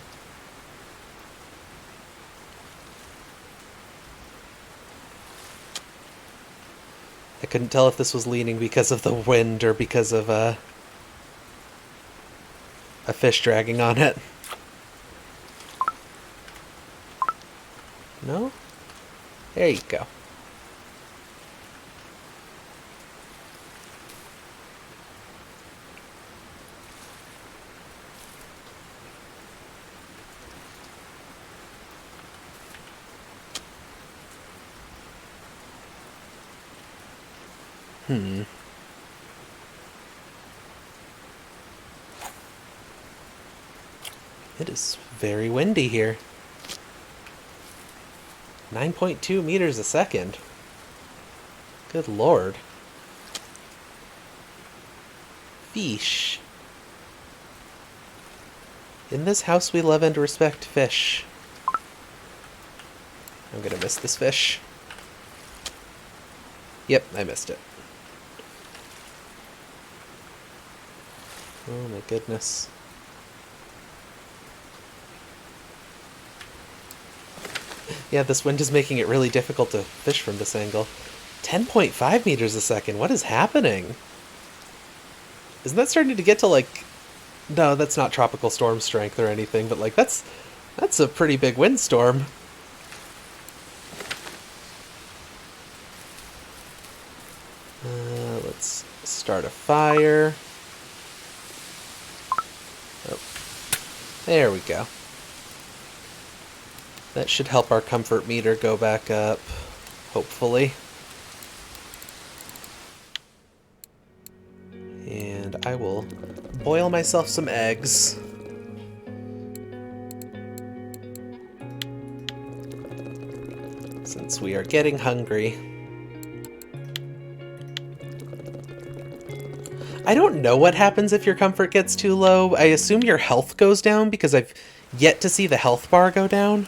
I couldn't tell if this was leaning because of the wind or because of a fish dragging on it. No? There you go. It is very windy here. 9.2 meters a second. Good lord. Fish. In this house we love and respect fish. I'm gonna miss this fish. Yep, I missed it. Oh my goodness. Yeah, this wind is making it really difficult to fish from this angle. 10.5 meters a second, what is happening? Isn't that starting to get to like... No, that's not tropical storm strength or anything, but like that's a pretty big windstorm. Let's start a fire. Oh, there we go. That should help our comfort meter go back up, hopefully. And I will boil myself some eggs. Since we are getting hungry. I don't know what happens if your comfort gets too low. I assume your health goes down because I've yet to see the health bar go down.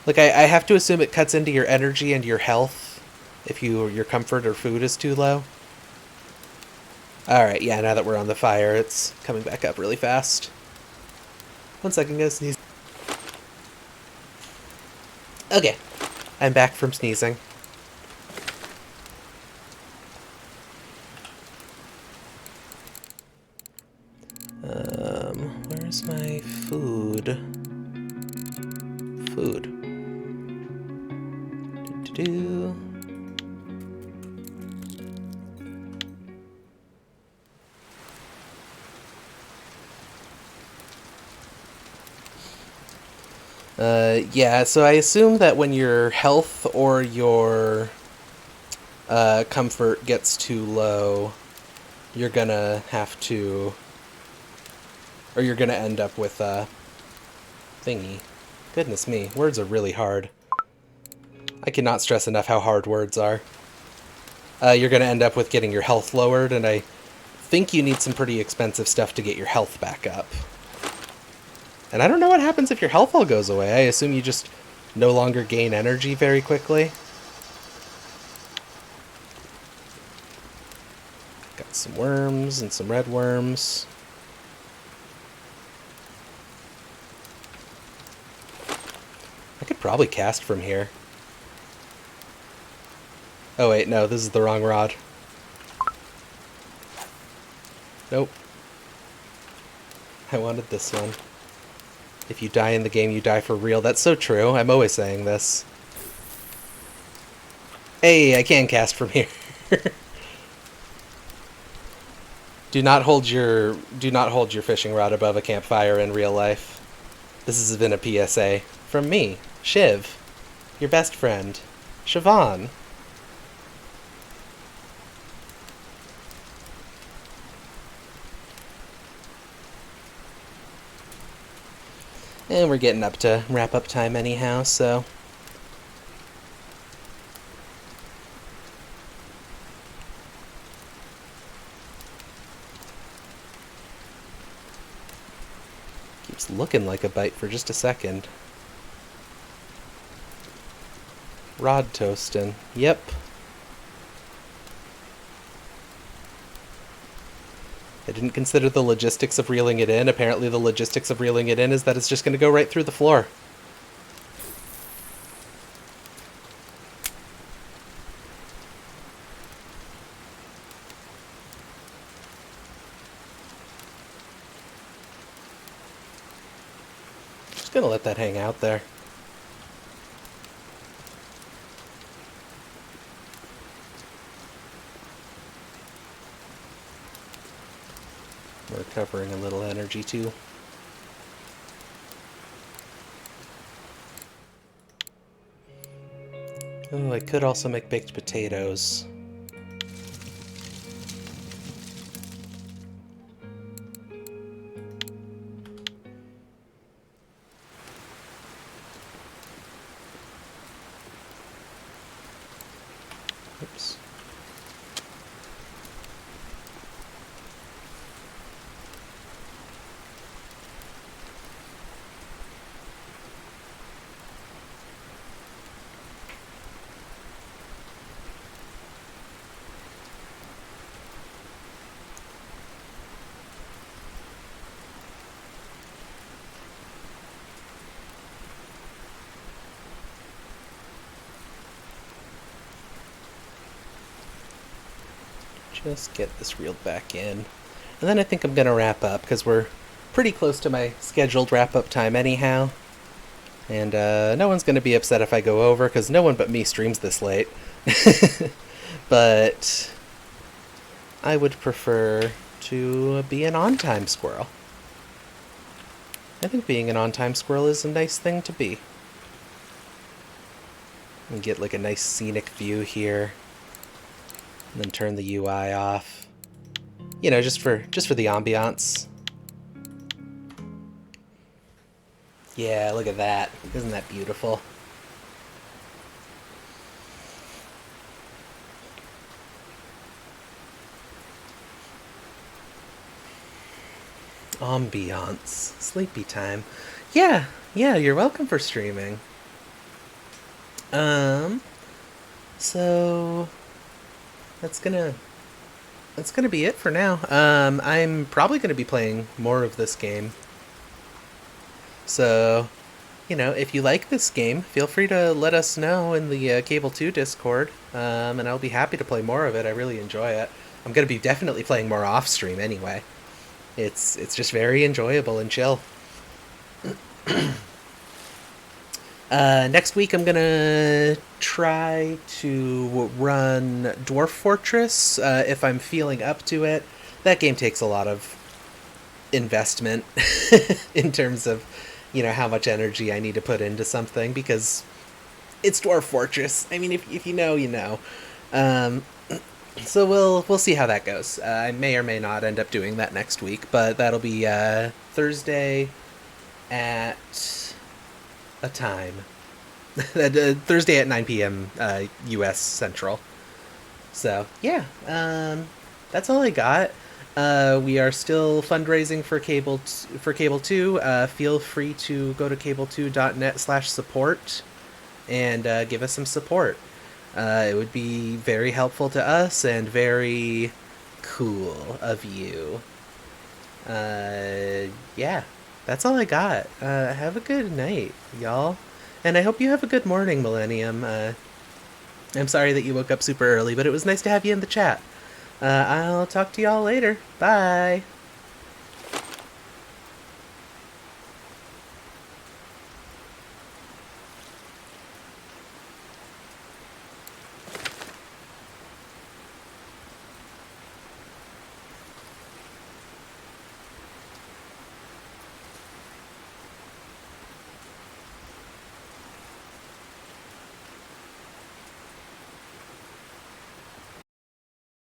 Like, I have to assume it cuts into your energy and your health if your comfort or food is too low. Alright, yeah, now that we're on the fire, it's coming back up really fast. 1 second, go sneeze. Okay, I'm back from sneezing. Where's my food? Food. Do-do-do. Yeah, so I assume that when your health or your comfort gets too low, you're gonna have to... Or you're gonna end up with a thingy. Goodness me, words are really hard. I cannot stress enough how hard words are. You're gonna end up with getting your health lowered, and I think you need some pretty expensive stuff to get your health back up. And I don't know what happens if your health all goes away. I assume you just no longer gain energy very quickly. Got some worms and some red worms. I could probably cast from here. Oh wait, no, this is the wrong rod. Nope. I wanted this one. If you die in the game, you die for real. That's so true. I'm always saying this. Hey, I can cast from here. Do not hold your fishing rod above a campfire in real life. This has been a PSA from me, Shiv, your best friend, Siobhan. And we're getting up to wrap up time anyhow, so keeps looking like a bite for just a second. Rod toastin'. Yep. I didn't consider the logistics of reeling it in. Apparently, the logistics of reeling it in is that it's just going to go right through the floor. Just going to let that hang out there. We're recovering a little energy too. Oh, I could also make baked potatoes. Oops. Just get this reeled back in. And then I think I'm going to wrap up because we're pretty close to my scheduled wrap up time anyhow. And no one's going to be upset if I go over because no one but me streams this late. But I would prefer to be an on time squirrel. I think being an on time squirrel is a nice thing to be. And get like a nice scenic view here. And then turn the UI off. You know, just for the ambiance. Yeah, look at that. Isn't that beautiful? Ambiance. Sleepy time. Yeah, yeah, you're welcome for streaming. Um, so that's gonna be it for now. I'm probably gonna be playing more of this game. So, if you like this game, feel free to let us know in the Cable 2 Discord, and I'll be happy to play more of it. I really enjoy it. I'm gonna be definitely playing more off stream anyway. It's just very enjoyable and chill. Next week I'm gonna try to run Dwarf Fortress if I'm feeling up to it. That game takes a lot of investment in terms of how much energy I need to put into something because it's Dwarf Fortress. I mean, if you know, you know. Um, so we'll see how that goes. I may or may not end up doing that next week, but that'll be Thursday at a time. Thursday at 9 p.m. U.S. Central. So yeah, that's all I got. We are still fundraising for Cable 2. Feel free to go to cable2.net/support and give us some support. It would be very helpful to us and very cool of you. Yeah, that's all I got. Have a good night, y'all. And I hope you have a good morning, Millennium. I'm sorry that you woke up super early, but it was nice to have you in the chat. I'll talk to y'all later. Bye.